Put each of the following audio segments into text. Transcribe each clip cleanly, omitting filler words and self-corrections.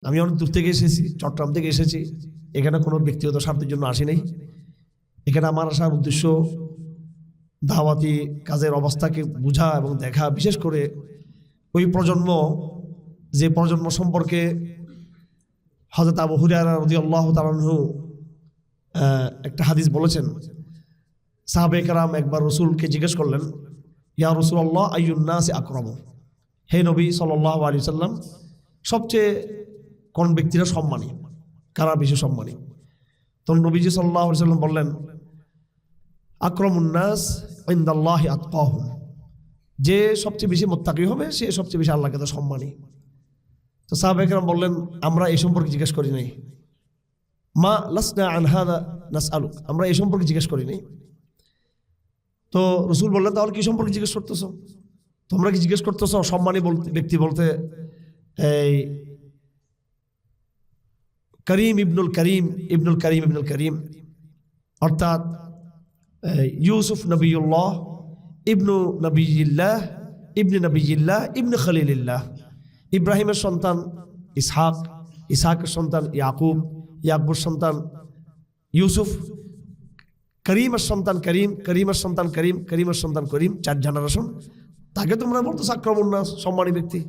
আমি অনেক দূর থেকে এসেছি, চট্টগ্রাম থেকে এসেছি। এখানে কোনো ব্যক্তিগত স্বার্থের জন্য আসি নাই। এখানে আমার আসার উদ্দেশ্য দাওয়াতি কাজের অবস্থাকে বোঝা এবং দেখা, বিশেষ করে ওই প্রজন্ম, যে প্রজন্ম সম্পর্কে হযরত আবু হুরায়রা রাদিয়াল্লাহু তাআলা আনহু একটা হাদিস বলেছেন। সাহাবায়ে কেরাম একবার রাসূলকে জিজ্ঞেস করলেন, ইয়া রাসূলুল্লাহ আইয়ুন নাসি আকরামু, হে নবী সাল্লাল্লাহু আলাইহি সাল্লাম, সবচেয়ে কোন ব্যক্তিরা সম্মানী, কারা বেশি সম্মানী? তখন নবীজি সাল্লাল্লাহু আলাইহি সাল্লাম বললেন, আকরামুন নাস ইনদাল্লাহি আতকাহুম, যে সবচেয়ে বেশি মুত্তাকি হবে সে সবচেয়ে বেশি আল্লাহর কাছে সম্মানী। তো সাহাবায়ে কেরাম বললেন, আমরা এই সম্পর্কে জিজ্ঞেস করি নাই। মা লাসনা আন হাদা নাসআলুক, আমরা এই সম্পর্কে জিজ্ঞেস করি নাই। তো রাসূল বললেন, তাহলে কি সম্পর্কে জিজ্ঞেস করতেছো? তোমরা কি জিজ্ঞেস করতেছো সম্মানী ব্যক্তি বলতে এই করিম ইবনুল করিম ইবনুল করিম ইবনুল করিম, অর্থাৎ ইউসুফ নবিউল্লাহ ইবনু নবিয়িল্লাহ ইবনে নবিয়িল্লাহ ইবনে খলিলিল্লাহ, ইব্রাহিমের সন্তান ইসহাক, ইসহাকের সন্তান ইয়াকুব, ইয়াকুবের সন্তান ইউসুফ, করিমের সন্তান করিম, করিমের সন্তান করিম, করিমের সন্তান করিম, 4 জেনারেশন। তাকে তোমরা বলতেছো আকরামুন নাস, সম্মানী ব্যক্তি,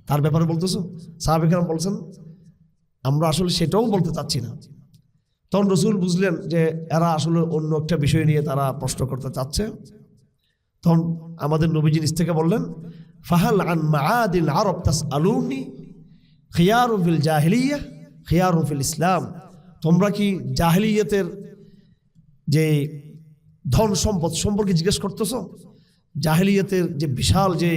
তার ব্যাপারে বলতেছো? সাহাবায়ে কেরাম বলছেন, আমরা আসলে সেটাও বলতে চাচ্ছি না। তখন রাসূল বুঝলেন যে এরা আসলে অন্য একটা বিষয় নিয়ে তারা প্রশ্ন করতে চাচ্ছে। তখন আমাদের নবীজি নিজ থেকে বললেন, ফাহাল আন মাআদিল আরব তাসআলুনি খিয়ারু ফিল জাহিলিয়াহ খিয়ারু ফিল ইসলাম, তোমরা কি জাহিলিয়াতের যে ধন সম্পদ সম্পর্কে জিজ্ঞেস করতেছো? জাহিলিয়াতের যে বিশাল যে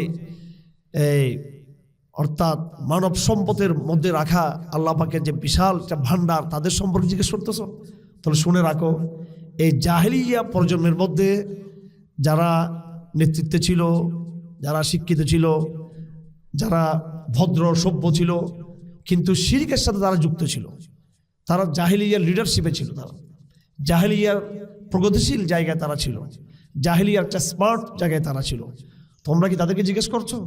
অর্থাৎ মানব সম্পদের মধ্যে রাখা আল্লাহ পাকের যে বিশাল একটা ভান্ডার, তাদের সম্পর্কে জিজ্ঞেস করতেছো? তাহলে শুনে রাখো, এই জাহিলিয়া প্রজন্মের মধ্যে যারা নেতৃত্বে ছিল, যারা শিক্ষিত ছিল, যারা ভদ্র সভ্য ছিল, কিন্তু শিরকের সাথে তারা যুক্ত ছিল, তারা জাহিলিয়ার লিডারশিপে ছিল, তারা জাহিলিয়ার প্রগতিশীল জায়গায় তারা ছিল, জাহিলিয়ার একটা স্মার্ট জায়গায় তারা ছিল। তোমরা কি তাদেরকে জিজ্ঞেস করছো?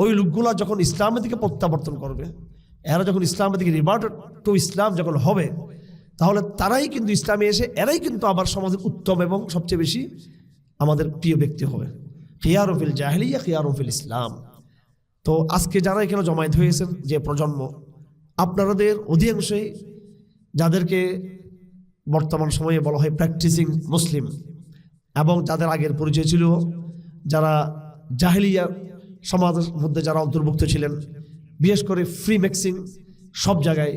ওই লোকগুলা যখন ইসলামের দিকে প্রত্যাবর্তন করবে, এরা যখন ইসলামের দিকে রিভার্টেড টু ইসলাম যখন হবে, তাহলে তারাই কিন্তু ইসলামে এসে এরাই কিন্তু আবার সমাজের উত্তম এবং সবচেয়ে বেশি আমাদের প্রিয় ব্যক্তি হবে। খিয়ারু ফিল জাহিলিয়া খিয়ারু ফিল ইসলাম। তো আজকে যারা এখানে জমায়েত হয়েছেন, যে প্রজন্ম, আপনাদের অধিকাংশই যাদেরকে বর্তমান সময়ে বলা হয় প্র্যাকটিসিং মুসলিম, এবং তাদের আগের পরিচয় ছিল যারা জাহিলিয়া সমাজের মধ্যে যারা অন্তর্ভুক্ত ছিলেন, বিশেষ করে ফ্রি ম্যাক্সিং সব জায়গায়,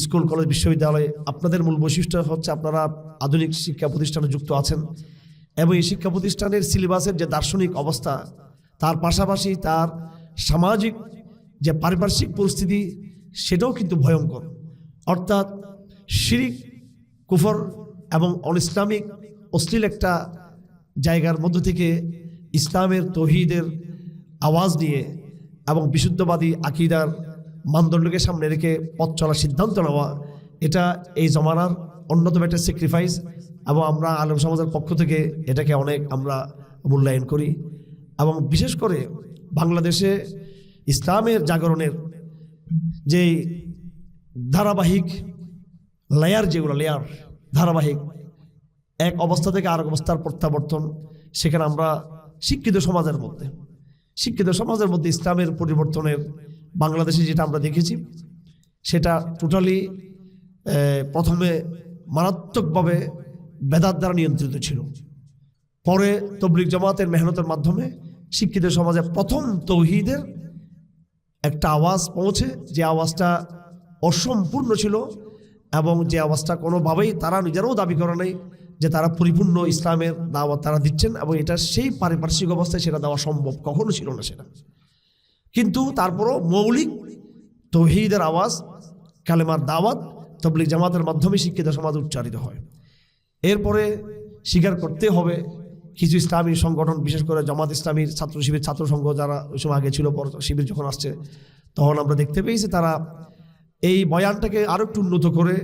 স্কুল কলেজ বিশ্ববিদ্যালয়ে আপনাদের মূল বৈশিষ্ট্য হচ্ছে আপনারা আধুনিক শিক্ষা প্রতিষ্ঠানে যুক্ত আছেন, এবং এই শিক্ষা প্রতিষ্ঠানের সিলেবাসের যে দার্শনিক অবস্থা, তার পাশাপাশি তার সামাজিক যে পারিপার্শ্বিক পরিস্থিতি, সেটাও কিন্তু ভয়ঙ্কর। অর্থাৎ শিরিক, কুফর এবং অনইসলামিক অশ্লীল একটা জায়গার মধ্য থেকে ইসলামের তৌহিদের আওয়াজ নিয়ে এবং বিশুদ্ধবাদী আকীদার মানদণ্ডকে সামনে রেখে পথ চলার সিদ্ধান্ত নেওয়া, এটা এই জমানার অন্যতম একটা স্যাক্রিফাইস, এবং আমরা আলেম সমাজের পক্ষ থেকে এটাকে অনেক আমরা মূল্যায়ন করি। এবং বিশেষ করে বাংলাদেশে ইসলামের জাগরণের যে ধারাবাহিক লেয়ার, যেগুলো লেয়ার ধারাবাহিক এক অবস্থা থেকে আরেক অবস্থার প্রত্যাবর্তন, সেখানে আমরা শিক্ষিত সমাজের মধ্যে ইসলামের পরিবর্তনের বাংলাদেশে যেটা আমরা দেখেছি, সেটা টোটালি প্রথমে মারাত্মকভাবে বেদাত দ্বারা নিয়ন্ত্রিত ছিল। পরে তবলিগ জামাতের মেহনতের মাধ্যমে শিক্ষিত সমাজে প্রথম তৌহিদের একটা আওয়াজ পৌঁছে, যে আওয়াজটা অসম্পূর্ণ ছিল এবং যে আওয়াজটা কোনোভাবেই তারা নিজেরাও দাবি করে নাই যে তারা পরিপূর্ণ ইসলামের দাওয়াত তারা দিচ্ছেন, এবং এটা সেই পারিপার্শ্বিক অবস্থায় সেটা দেওয়া সম্ভব কখনো ছিল না সেটা। কিন্তু তারপরও মৌলিক তৌহিদের আওয়াজ, কালেমার দাওয়াত তবলিগ জামাতের মাধ্যমে শিক্ষিত সমাজ উচ্চারিত হয়। এরপরে স্বীকার করতে হবে, কিছু ইসলামী সংগঠন, বিশেষ করে জামাত ইসলামীর ছাত্র শিবির, ছাত্র সংঘ যারা ওই সময় আগে ছিল, পর শিবির যখন আসছে, তখন আমরা দেখতে পেয়েছি তারা এই বয়ানটাকে আরো একটু উন্নত করে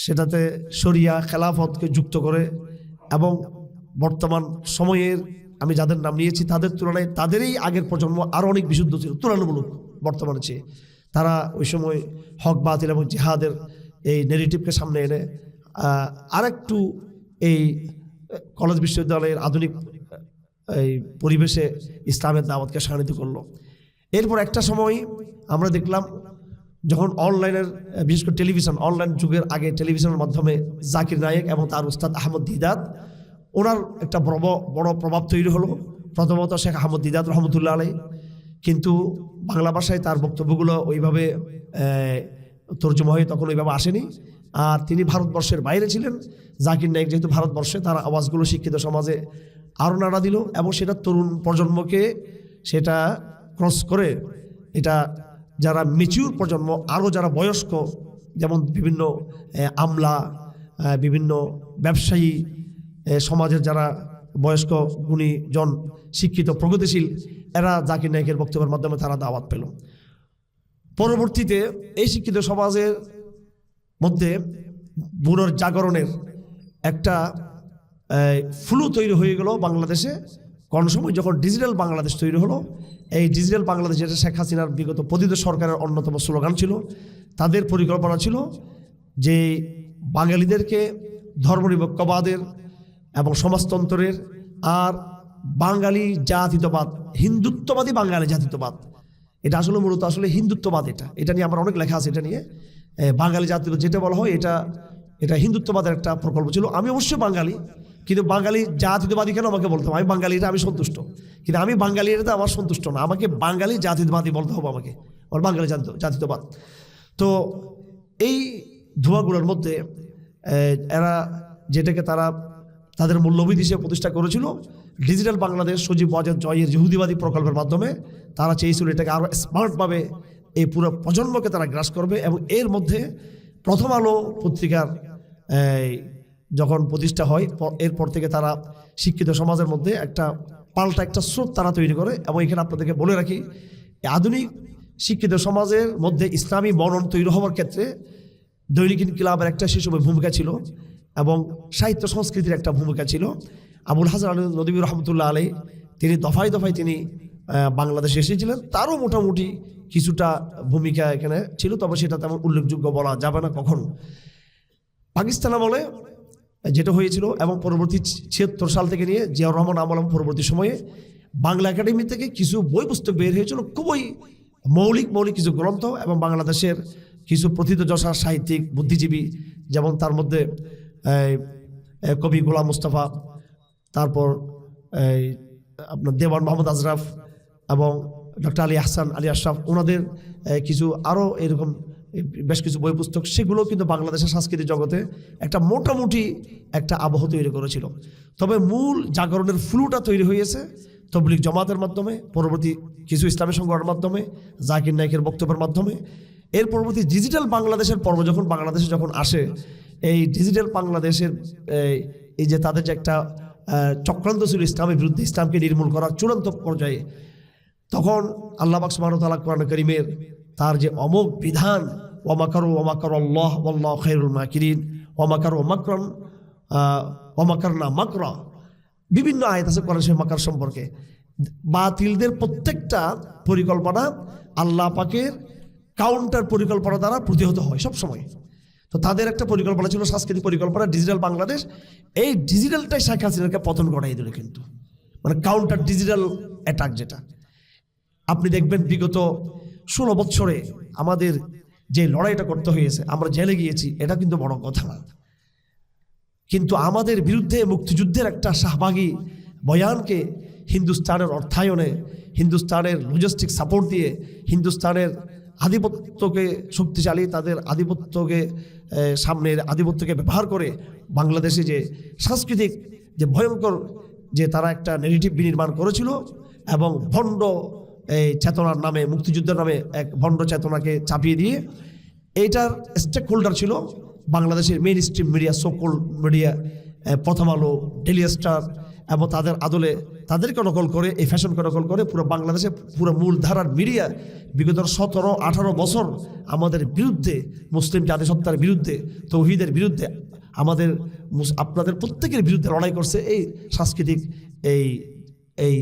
সেটাতে শরিয়া খেলাফতকে যুক্ত করে, এবং বর্তমান সময়ের আমি যাদের নাম নিয়েছি তাদের তুলনায় তাদেরই আগের প্রজন্ম আরো অনেক বিশুদ্ধ ছিল তুলনামূলক বর্তমানে চেয়ে। তারা ওই সময় হক বাতিল এবং জিহাদের এই নেগেটিভকে সামনে এনে আরেকটু এই কলেজ বিশ্ববিদ্যালয়ের আধুনিক এই পরিবেশে ইসলামের দাওয়াতকে শানিত করলো। এরপর একটা সময় আমরা দেখলাম যখন অনলাইনের বিশেষ করে টেলিভিশন অনলাইন যুগের আগে টেলিভিশনের মাধ্যমে জাকির নায়েক এবং তার উস্তাদ আহমদ দিদাত ওনার একটা বড় প্রভাব তৈরি হলো। প্রথমত শেখ আহমদ দিদাত রহমতুল্লাহ আলাই, কিন্তু বাংলা ভাষায় তার বক্তব্যগুলো ওইভাবে তর্জমা হয়ে তখন ওইভাবে আসেনি। আর তিনি ভারতবর্ষের বাইরে ছিলেন। জাকির নায়েক যেহেতু ভারতবর্ষে, তার আওয়াজগুলো শিক্ষিত সমাজে আরও নাড়া দিল এবং সেটা তরুণ প্রজন্মকে সেটা ক্রস করে এটা যারা ম্যাচিউর প্রজন্ম আরও যারা বয়স্ক, যেমন বিভিন্ন আমলা, বিভিন্ন ব্যবসায়ী, সমাজের যারা বয়স্ক গুণীজন শিক্ষিত প্রগতিশীল, এরা জাকির নায়েকের বক্তব্যের মাধ্যমে তারা দাওয়াত পেল। পরবর্তীতে এই শিক্ষিত সমাজের মধ্যে পুনর্জাগরণের একটা ফ্লু তৈরি হয়ে গেল বাংলাদেশে। কোন সময় যখন ডিজিটাল বাংলাদেশ তৈরি হলো, এই ডিজিটাল বাংলাদেশ যেটা শেখ হাসিনার বিগত পতিত সরকারের অন্যতম স্লোগান ছিল, তাদের পরিকল্পনা ছিল যে বাঙালিদেরকে ধর্মনিরপেক্ষবাদের এবং সমাজতন্ত্রের আর বাঙালি জাতীয়তাবাদ, হিন্দুত্ববাদী বাঙালি জাতীয়তাবাদ, এটা আসলে মূলত আসলে হিন্দুত্ববাদ। এটা নিয়ে আমার অনেক লেখা আছে। এটা নিয়ে বাঙালি জাতীয় যেটা বলা হয় এটা হিন্দুত্ববাদের একটা প্রকল্প ছিল। আমি অবশ্যই বাঙালি, কিন্তু বাঙালি জাতীয়তাবাদী কেন আমাকে বলতে হবে? আমি বাঙালি, এটা আমি সন্তুষ্ট, কিন্তু আমি বাঙালি এটা আমার সন্তুষ্ট না। আমাকে বাঙালি জাতীয়তাবাদী বলতে হবে, আমাকে আমার বাঙালি জাতীয়তাবাদ। তো এই ধোঁয়াগুলোর মধ্যে এরা যেটাকে তাদের মূল্যবোধ হিসেবে প্রতিষ্ঠা করেছিল, ডিজিটাল বাংলাদেশ সজীব ওয়াজেদ জয়ের ইহুদিবাদী প্রকল্পের মাধ্যমে তারা চেয়েছিল এটাকে আরও স্মার্টভাবে এই পুরো প্রজন্মকে তারা গ্রাস করবে। এবং এর মধ্যে প্রথম আলো পত্রিকার যখন প্রতিষ্ঠা হয়, এরপর থেকে তারা শিক্ষিত সমাজের মধ্যে একটা পাল্টা একটা স্রোত তারা তৈরি করে। এবং এখানে আপনাদেরকে বলে রাখি, আধুনিক শিক্ষিত সমাজের মধ্যে ইসলামী মনন তৈরি হওয়ার ক্ষেত্রে দৈনিক ইনকিলাবের একটা সে সময় ভূমিকা ছিল এবং সাহিত্য সংস্কৃতির একটা ভূমিকা ছিল। আবুল হাসান আলী নদভী রহমতুল্লাহ আলাই তিনি দফায় দফায় তিনি বাংলাদেশে এসেছিলেন, তারও মোটামুটি কিছুটা ভূমিকা এখানে ছিল, তবে সেটা তেমন উল্লেখযোগ্য বলা যাবে না কখনো। পাকিস্তান আমলে যেটা হয়েছিল এবং পরবর্তী ৭৬ সাল থেকে নিয়ে জিয়াউর রহমান আমলাম পরবর্তী সময়ে বাংলা একাডেমি থেকে কিছু বই পুস্তক বের হয়েছিল, খুবই মৌলিক কিছু গ্রন্থ, এবং বাংলাদেশের কিছু প্রথিতযশা সাহিত্যিক বুদ্ধিজীবী, যেমন তার মধ্যে কবি গোলাম মুস্তাফা, তারপর আপনার দেওয়ান মোহাম্মদ আজরাফ এবং ডক্টর আলী আহসান আলী আশরাফ, ওনাদের কিছু আরও এরকম বেশ কিছু বই পুস্তক, সেগুলো কিন্তু বাংলাদেশের সাংস্কৃতিক জগতে একটা মোটামুটি একটা আবহ তৈরি করেছিল। তবে মূল জাগরণের ফ্লুটা তৈরি হয়েছে তবলিগ জমাতের মাধ্যমে, পরবর্তী কিছু ইসলামী সংগঠনের মাধ্যমে, জাকির নায়েকের বক্তব্যের মাধ্যমে। এর পরবর্তী ডিজিটাল বাংলাদেশের পর্ব যখন বাংলাদেশে আসে, এই ডিজিটাল বাংলাদেশের এই যে তাদের যে একটা চক্রান্ত ছিল ইসলামের বিরুদ্ধে, ইসলামকে নির্মূল করার চূড়ান্ত পর্যায়ে, তখন আল্লাহ পাক সুবহানাহু ওয়া তাআলা কোরআন কারীমের তার যে অমোঘ বিধান, ওয়ামাকারু ওয়ামাকারাল্লাহ ওয়াল্লাহু খায়রুল মাকিরিন, ওয়ামাকারু মাকরান ওয়ামাকারনা মাকরা, বিভিন্ন আয়াত আছে কোরআন শরীফ মাকার সম্পর্কে। বাতিলদের প্রত্যেকটা পরিকল্পনা আল্লাহ পাকের কাউন্টার পরিকল্পনা দ্বারা প্রতিহত হয় সব সময়। তো তাদের একটা পরিকল্পনা ছিল সাংস্কৃতিক পরিকল্পনা, ডিজিটাল বাংলাদেশ। এই ডিজিটালটাই শেখ হাসিনাকে পতন ঘটাই দিল, কিন্তু মানে কাউন্টার ডিজিটাল অ্যাটাক যেটা আপনি দেখবেন বিগত 16 বছরে আমাদের যে লড়াইটা করতে হয়েছে, আমরা জেলে গিয়েছি, এটা কিন্তু বড় কথা না, কিন্তু আমাদের বিরুদ্ধে মুক্তিযুদ্ধের একটা শাহবাগী বয়ানকে হিন্দুস্তানের অর্থায়নে, হিন্দুস্তানের লজিস্টিক সাপোর্ট দিয়ে, হিন্দুস্তানের আধিপত্যকে শক্তিশালী, তাদের আধিপত্যকে সামনের আধিপত্যকে ব্যবহার করে বাংলাদেশে যে সাংস্কৃতিক যে ভয়ঙ্কর যে তারা একটা নেগেটিভ বিনির্মাণ করেছিল এবং ভণ্ড এই চেতনার নামে, মুক্তিযুদ্ধের নামে এক ভণ্ড চেতনাকে চাপিয়ে দিয়ে, এইটার স্টেক হোল্ডার ছিল বাংলাদেশের মেইন স্ট্রিম মিডিয়া, সোকল মিডিয়া, প্রথম আলো, ডেইলি স্টার, এবং তাদের আদলে তাদেরকে নকল করে, এই ফ্যাশনকে নকল করে পুরো বাংলাদেশে পুরো মূলধারার মিডিয়া বিগত 17-18 বছর আমাদের বিরুদ্ধে, মুসলিম জাতিসত্তার বিরুদ্ধে, তৌহিদের বিরুদ্ধে, আমাদের আপনাদের প্রত্যেকের বিরুদ্ধে লড়াই করছে এই সাংস্কৃতিক এই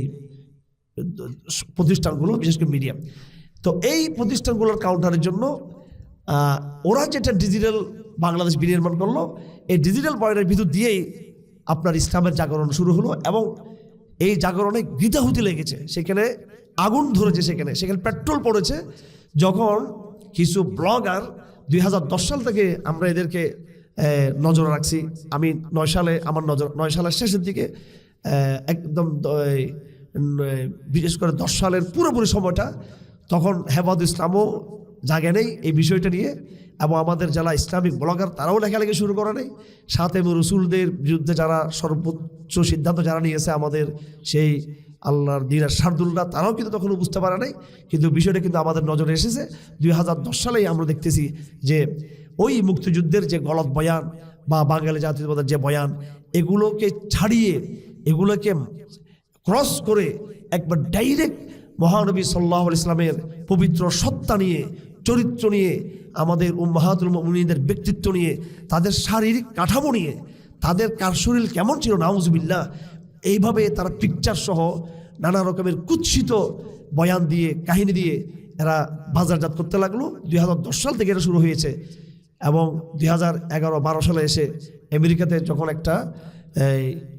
প্রতিষ্ঠানগুলো, বিশেষ করে মিডিয়া। তো এই প্রতিষ্ঠানগুলোর কাউন্টারের জন্য ওরা যেটা ডিজিটাল বাংলাদেশ বিনির্মাণ করলো, এই ডিজিটাল পয়েন্টের ভিতর দিয়েই আপনার ইসলামের জাগরণ শুরু হলো এবং এই জাগরণে গৃতাহুতি লেগেছে, সেখানে আগুন ধরেছে, সেখানে পেট্রোল পড়েছে। যখন কিছু ব্লগার 2010 সাল থেকে আমরা এদেরকে নজর রাখছি, আমি 9 সালে আমার নজর 9 সালের শেষের দিকে একদম বিশেষ করে 10 সালের পুরোপুরি সময়টা, তখন হেফাজত ইসলামও জাগে নেই এই বিষয়টা নিয়ে, এবং আমাদের যারা ইসলামিক ব্লগার তারাও লেখালেখি শুরু করে নেই। সাথে রসুলদের বিরুদ্ধে যারা সর্বোচ্চ সিদ্ধান্ত যারা নিয়েছে আমাদের সেই আল্লাহর দিনের শারদুল্লাহ, তারাও কিন্তু তখন বুঝতে পারে নাই, কিন্তু বিষয়টা কিন্তু আমাদের নজরে এসেছে 2010 সালেই। আমরা দেখতেছি যে ওই মুক্তিযুদ্ধের যে গলত বয়ান বা বাঙালি জাতীয়তাবাদের যে বয়ান, এগুলোকে ছাড়িয়ে এগুলোকে ক্রস করে একবার ডাইরেক্ট মহানবী সাল্লাল্লাহু আলাইহি ইসলামের পবিত্র সত্তা নিয়ে, চরিত্র নিয়ে, আমাদের উম্মাহাতুল মুমিনিনদের ব্যক্তিত্ব নিয়ে, তাদের শারীরিক কাঠামো নিয়ে, তাদের কার শরীর কেমন ছিল নাউজুবিল্লাহ, এইভাবে তারা পিকচার সহ নানা রকমের কুৎসিত বয়ান দিয়ে, কাহিনী দিয়ে এরা বাজারজাত করতে লাগলো। 2010 সাল থেকে এটা শুরু হয়েছে এবং 2011-12 সালে এসে আমেরিকাতে যখন একটা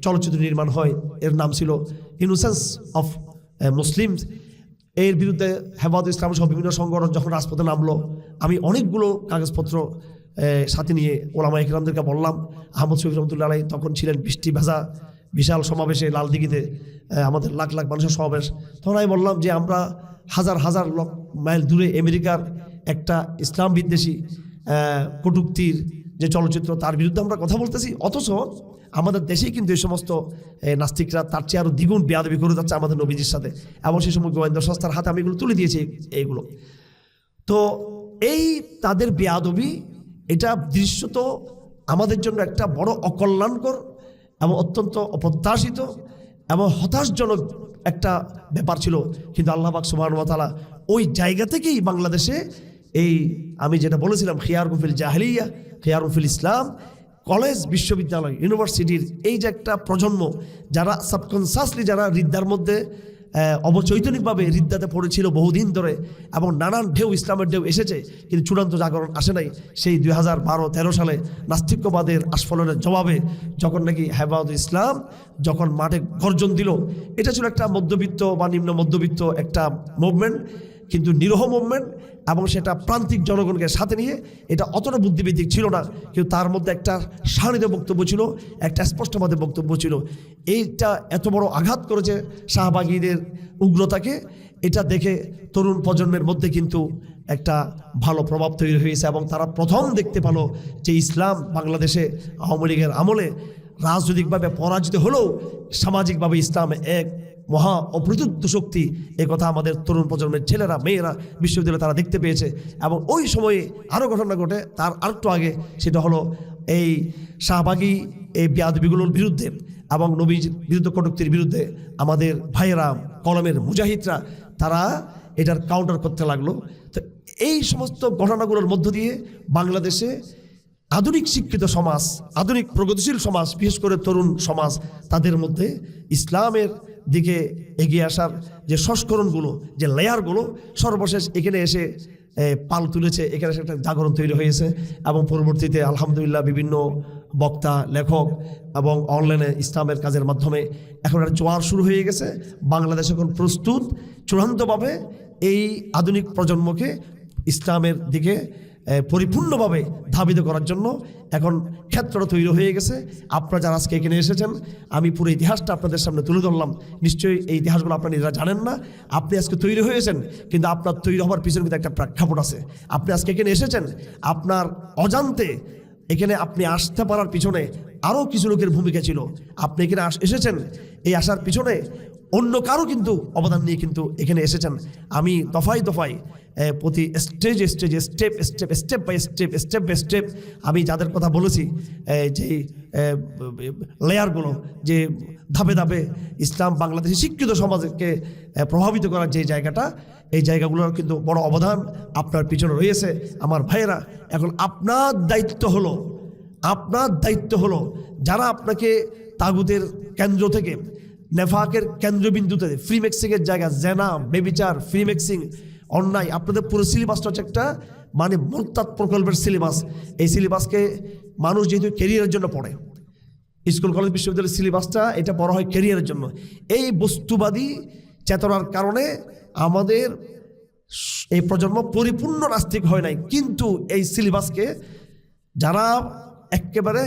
চলচ্চিত্র নির্মাণ হয়, এর নাম ছিল ইনোসেন্স অফ মুসলিমস, এর বিরুদ্ধে হেফাজত ইসলাম সহ বিভিন্ন সংগঠন যখন রাজপথে নামলো, আমি অনেকগুলো কাগজপত্র সাথে নিয়ে ওলামা ইকরামদেরকে বললাম। আহমদ শফি রহমতুল্লাহ আলাইহি তখন ছিলেন বৃষ্টি ভেজা বিশাল সমাবেশে লালদিঘিতে, আমাদের লাখ লাখ মানুষের সমাবেশ। তখন আমি বললাম যে আমরা হাজার হাজার মাইল দূরে আমেরিকার একটা ইসলাম বিদ্বেষী কটূক্তির যে চলচ্চিত্র, তার বিরুদ্ধে আমরা কথা বলতেছি, অথচ আমাদের দেশেই কিন্তু এই সমস্ত নাস্তিকরা তার চেয়ে আরও দ্বিগুণ বেয়াদবি করে যাচ্ছে আমাদের নবীজির সাথে, এবং সেই সময় গোয়েন্দা সংস্থার হাতে আমি এগুলো তুলে দিয়েছি এইগুলো। তো এই তাদের বেয়াদবি, এটা দৃশ্যত আমাদের জন্য একটা বড় অকল্যাণকর এবং অত্যন্ত অপ্রত্যাশিত এবং হতাশজনক একটা ব্যাপার ছিল। কিন্তু আল্লাহ পাক সুবহানাহু ওয়া তাআলা ওই জায়গা থেকেই বাংলাদেশে এই আমি যেটা বলেছিলাম খিয়ারুন ফিল জাহেলিয়া, খিয়ারুন ফিল ইসলাম, কলেজ, বিশ্ববিদ্যালয়, ইউনিভার্সিটির এই যে একটা প্রজন্ম, যারা সাবকনসাসলি যারা রিদ্দার মধ্যে অবচৈতনিকভাবে রিদ্দাতে পড়েছিল বহুদিন ধরে, এবং নানান ঢেউ, ইসলামের ঢেউ এসেছে, কিন্তু চূড়ান্ত জাগরণ আসে নাই। সেই 2012-13 সালে নাস্তিক্যবাদের আস্ফলনের জবাবে যখন নাকি হেফাজত ইসলাম যখন মাঠে গর্জন দিল, এটা ছিল একটা মধ্যবিত্ত বা নিম্ন মধ্যবিত্ত একটা মুভমেন্ট, কিন্তু নিরহ মুভমেন্ট, এবং সেটা প্রান্তিক জনগণকে সাথে নিয়ে, এটা অতটা বুদ্ধিভিত্তিক ছিল না, কিন্তু তার মধ্যে একটা সানিত বক্তব্য ছিল, একটা স্পষ্টবাদের বক্তব্য ছিল। এইটা এত বড় আঘাত করেছে শাহবাগীদের উগ্রতাকে। এটা দেখে তরুণ প্রজন্মের মধ্যে কিন্তু একটা ভালো প্রভাব তৈরি হয়েছে, এবং তারা প্রথম দেখতে পেল যে ইসলাম বাংলাদেশে আওয়ামী লীগের আমলে রাজনৈতিকভাবে পরাজিত হলেও সামাজিকভাবে ইসলাম এক মহা অপ্রতিরোধ্য শক্তি। একথা আমাদের তরুণ প্রজন্মের ছেলেরা, মেয়েরা বিশ্ববিদ্যালয়ে তারা দেখতে পেয়েছে। এবং ওই সময়ে আরও ঘটনা ঘটে, তার আরেকটু আগে, সেটা হলো এই শাহবাগী এই বেয়াদবিগুলোর বিরুদ্ধে এবং নবীর বিরুদ্ধে কটূক্তির বিরুদ্ধে আমাদের ভাইয়েরা, কলমের মুজাহিদরা, তারা এটার কাউন্টার করতে লাগলো। তো এই সমস্ত ঘটনাগুলোর মধ্য দিয়ে বাংলাদেশে আধুনিক শিক্ষিত সমাজ, আধুনিক প্রগতিশীল সমাজ, বিশেষ করে তরুণ সমাজ, তাদের মধ্যে ইসলামের দিকে এগিয়ে আসার যে সংস্করণগুলো, যে লেয়ারগুলো, সর্বশেষ এখানে এসে পাল তুলেছে, এখানে এসে একটা জাগরণ তৈরি হয়েছে। এবং পরবর্তীতে আলহামদুলিল্লাহ বিভিন্ন বক্তা, লেখক এবং অনলাইনে ইসলামের কাজের মাধ্যমে এখন একটা জোয়ার শুরু হয়ে গেছে। বাংলাদেশ এখন প্রস্তুত চূড়ান্তভাবে এই আধুনিক প্রজন্মকে ইসলামের দিকে পরিপূর্ণভাবে ধাবিত করার জন্য এখন ক্ষেত্রটা তৈরি হয়ে গেছে। আপনারা যারা আজকে এখানে এসেছেন, আমি পুরো ইতিহাসটা আপনাদের সামনে তুলে ধরলাম। নিশ্চয়ই এই ইতিহাসগুলো আপনারা নিজেরা জানেন না। আপনি আজকে তৈরি হয়েছেন, কিন্তু আপনার তৈরি হওয়ার পিছনে কিন্তু একটা প্রেক্ষাপট আছে। আপনি আজকে এখানে এসেছেন, আপনার অজান্তে এখানে আপনি আসতে পারার পিছনে আরও কিছু লোকের ভূমিকা ছিল। আপনি এখানে এসেছেন, এই আসার পিছনে অন্য কারো কিন্তু অবদান নিয়ে কিন্তু এখানে এসেছেন। আমি দফায় দফায় প্রতি স্টেজে স্টেজে স্টেপ বাই স্টেপ আমি যাদের কথা বলেছি, যে লেয়ারগুলো, যে ধাপে ধাপে ইসলাম বাংলাদেশি শিক্ষিত সমাজকে প্রভাবিত করার যে জায়গাটা, এই জায়গাগুলোর কিন্তু বড় অবদান আপনার পিছনে রয়েছে আমার ভাইয়েরা। এখন আপনার দায়িত্ব হলো যারা আপনাকে তাগুতের কেন্দ্র থেকে, নেফাকের কেন্দ্রবিন্দুতে, ফ্রি মিক্সিংয়ের জায়গা, জেনা, বেবিচার, ফ্রি মিক্সিং, অন্যায়। আপনাদের পুরো সিলেবাসটা হচ্ছে একটা মানে মুরতাদ প্রকল্পের সিলেবাস। এই সিলেবাসকে মানুষ যেহেতু ক্যারিয়ারের জন্য পড়ে, স্কুল কলেজ বিশ্ববিদ্যালয়ের সিলেবাসটা এটা পড়া হয় ক্যারিয়ারের জন্য। এই বস্তুবাদী চেতনার কারণে আমাদের এই প্রজন্ম পরিপূর্ণ নাস্তিক হয় নাই। কিন্তু এই সিলেবাসকে যারা একেবারে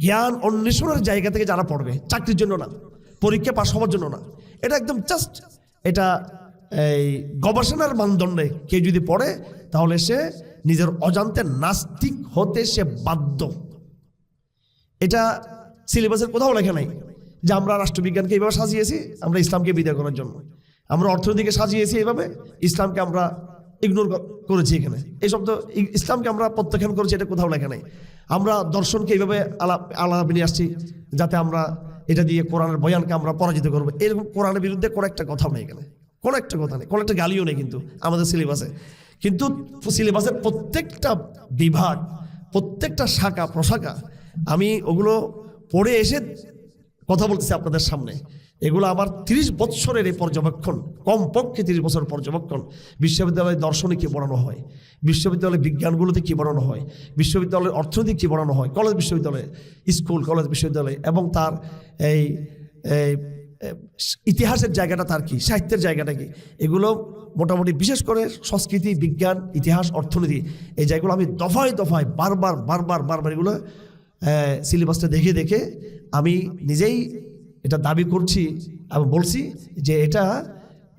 জ্ঞান অন্বেষণের জায়গা থেকে যারা পড়বে, চাকরির জন্য না, পরীক্ষা পাস হওয়ার জন্য না, এটা একদম জাস্ট এটা এই গবেষণার মানদণ্ডে কেউ যদি পড়ে তাহলে সে নিজের অজান্তে নাস্তিক হতে সে বাধ্য। এটা সিলেবাসের কোথাও লেখা নাই যে আমরা রাষ্ট্রবিজ্ঞানকে এইভাবে সাজিয়েছি আমরা ইসলামকে বিদায় করার জন্য, আমরা অর্থনীতিকে সাজিয়েছি এইভাবে ইসলামকে আমরা ইগনোর করেছি। এখানে এই শব্দ ইসলামকে আমরা প্রত্যাখ্যান করেছি, এটা কোথাও লেখা নাই। আমরা দর্শনকে এইভাবে আলাপ নিয়ে আসছি যাতে আমরা এটা দিয়ে কোরআনের বয়ানকে আমরা পরাজিত করবো। এরকম কোরআনের বিরুদ্ধে কোনো একটা কথাও নেই এখানে, কোনো একটা কথা নেই, কোনো একটা গালিও নেই কিন্তু আমাদের সিলেবাসে। কিন্তু সিলেবাসের প্রত্যেকটা বিভাগ, প্রত্যেকটা শাখা প্রশাখা আমি ওগুলো পড়ে এসে কথা বলতেছি আপনাদের সামনে। এগুলো আমার 30 বছরের এই পর্যবেক্ষণ, কমপক্ষে 30 বছর পর্যবেক্ষণ। বিশ্ববিদ্যালয়ে দর্শনে কী পড়ানো হয়, বিশ্ববিদ্যালয়ের বিজ্ঞানগুলোতে কী পড়ানো হয়, বিশ্ববিদ্যালয়ের অর্থনীতি কী পড়ানো হয়, কলেজ বিশ্ববিদ্যালয়ে, স্কুল কলেজ বিশ্ববিদ্যালয়ে, এবং তার এই ইতিহাসের জায়গাটা তার কি, সাহিত্যের জায়গাটা কি, এগুলো মোটামুটি বিশেষ করে সংস্কৃতি, বিজ্ঞান, ইতিহাস, অর্থনীতি, এই জায়গাগুলো আমি দফায় দফায় বারবার এগুলো সিলেবাসটা দেখে দেখে আমি নিজেই এটা দাবি করছি এবং বলছি যে এটা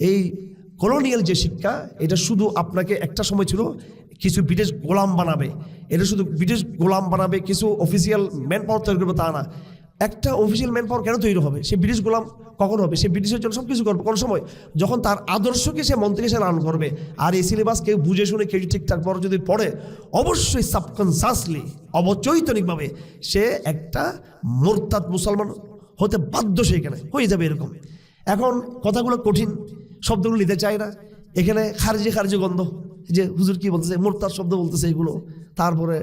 এই কলোনিয়াল যে শিক্ষা, এটা শুধু আপনাকে একটা সময় ছিল কিছু ব্রিটিশ গোলাম বানাবে, এটা শুধু ব্রিটিশ গোলাম বানাবে, কিছু অফিসিয়াল ম্যান পাওয়ার তৈরি করবে তা না। একটা অফিসিয়াল ম্যান পাওয়ার কেন তৈরি হবে? সে ব্রিটিশ গোলাম কখন হবে? সে ব্রিটিশের জন্য সব কিছু করবে কোন সময়, যখন তার আদর্শকে সে মন থেকে সে লালন করবে। আর এই সিলেবাস কেউ বুঝে শুনে কেউ ঠিকঠাক বড় যদি পড়ে, অবশ্যই সাবকনসাসলি, অবচৈতনিকভাবে সে একটা মুরতাদ মুসলমান হতে বাধ্য, সেখানে হয়ে যাবে এরকম। এখন কথাগুলো কঠিন, শব্দগুলো নিতে চায় না, এখানে খারজি গন্ধ, যে হুজুর কি বলতেছে, মুরতাদ শব্দ বলতেছে এগুলো, তারপরে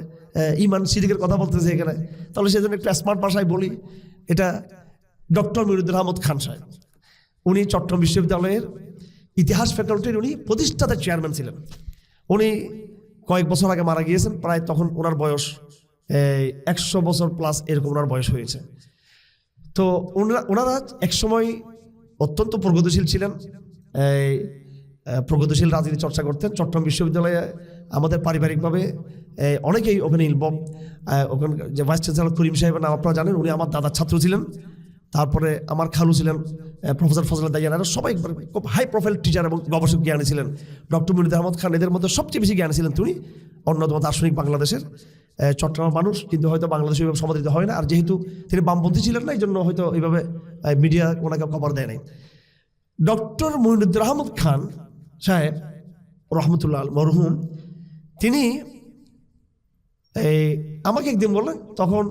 ইমান শিরিকের কথা বলতেছে এখানে। তাহলে সেজন্য একটু স্মার্ট ভাষায় বলি, এটা ডক্টর মনিরুদ্দিন আহমদ খান সাহেব, উনি চট্টগ্রাম বিশ্ববিদ্যালয়ের ইতিহাস ফ্যাকাল্টির উনি প্রতিষ্ঠাতা চেয়ারম্যান ছিলেন। উনি কয়েক বছর আগে মারা গিয়েছেন, প্রায় তখন ওনার বয়স 100 বছর প্লাস এরকম ওনার বয়স হয়েছে। তো ওনারা একসময় অত্যন্ত প্রগতিশীল ছিলেন, প্রগতিশীল রাজনীতি চর্চা করতেন। চট্টগ্রাম বিশ্ববিদ্যালয়ে আমাদের পারিবারিকভাবে অনেকেই ওখানে ইনভলভ। ওখানে যে ভাইস চ্যান্সেলর করিম সাহেবের নাম আপনারা জানেন, উনি আমার দাদার ছাত্র ছিলেন। তারপরে আমার খালু ছিলেন প্রফেসর ফজল দাইয়ান, আরও সবাই খুব হাই প্রোফাইল টিচার এবং গবেষক জ্ঞানী ছিলেন। ডক্টর মনিরুদ্দিন আহমদ খান এদের মধ্যে সবচেয়ে বেশি জ্ঞানী ছিলেন তিনি, অন্যতম দার্শনিক বাংলাদেশের। চট্টগ্রাম মানুষ কিন্তু হয়তো বাংলাদেশে ওইভাবে সমাদৃত হয় না, আর যেহেতু তিনি বামপন্থী ছিলেন না, এই জন্য হয়তো এইভাবে মিডিয়া ওনাকে খবর দেয় নাই। ডক্টর মনিরুদ্দিন আহমদ খান সাহেব রহমতুল্লাহ মরহুম, তিনি আমাকে একদিন বললেন, তখন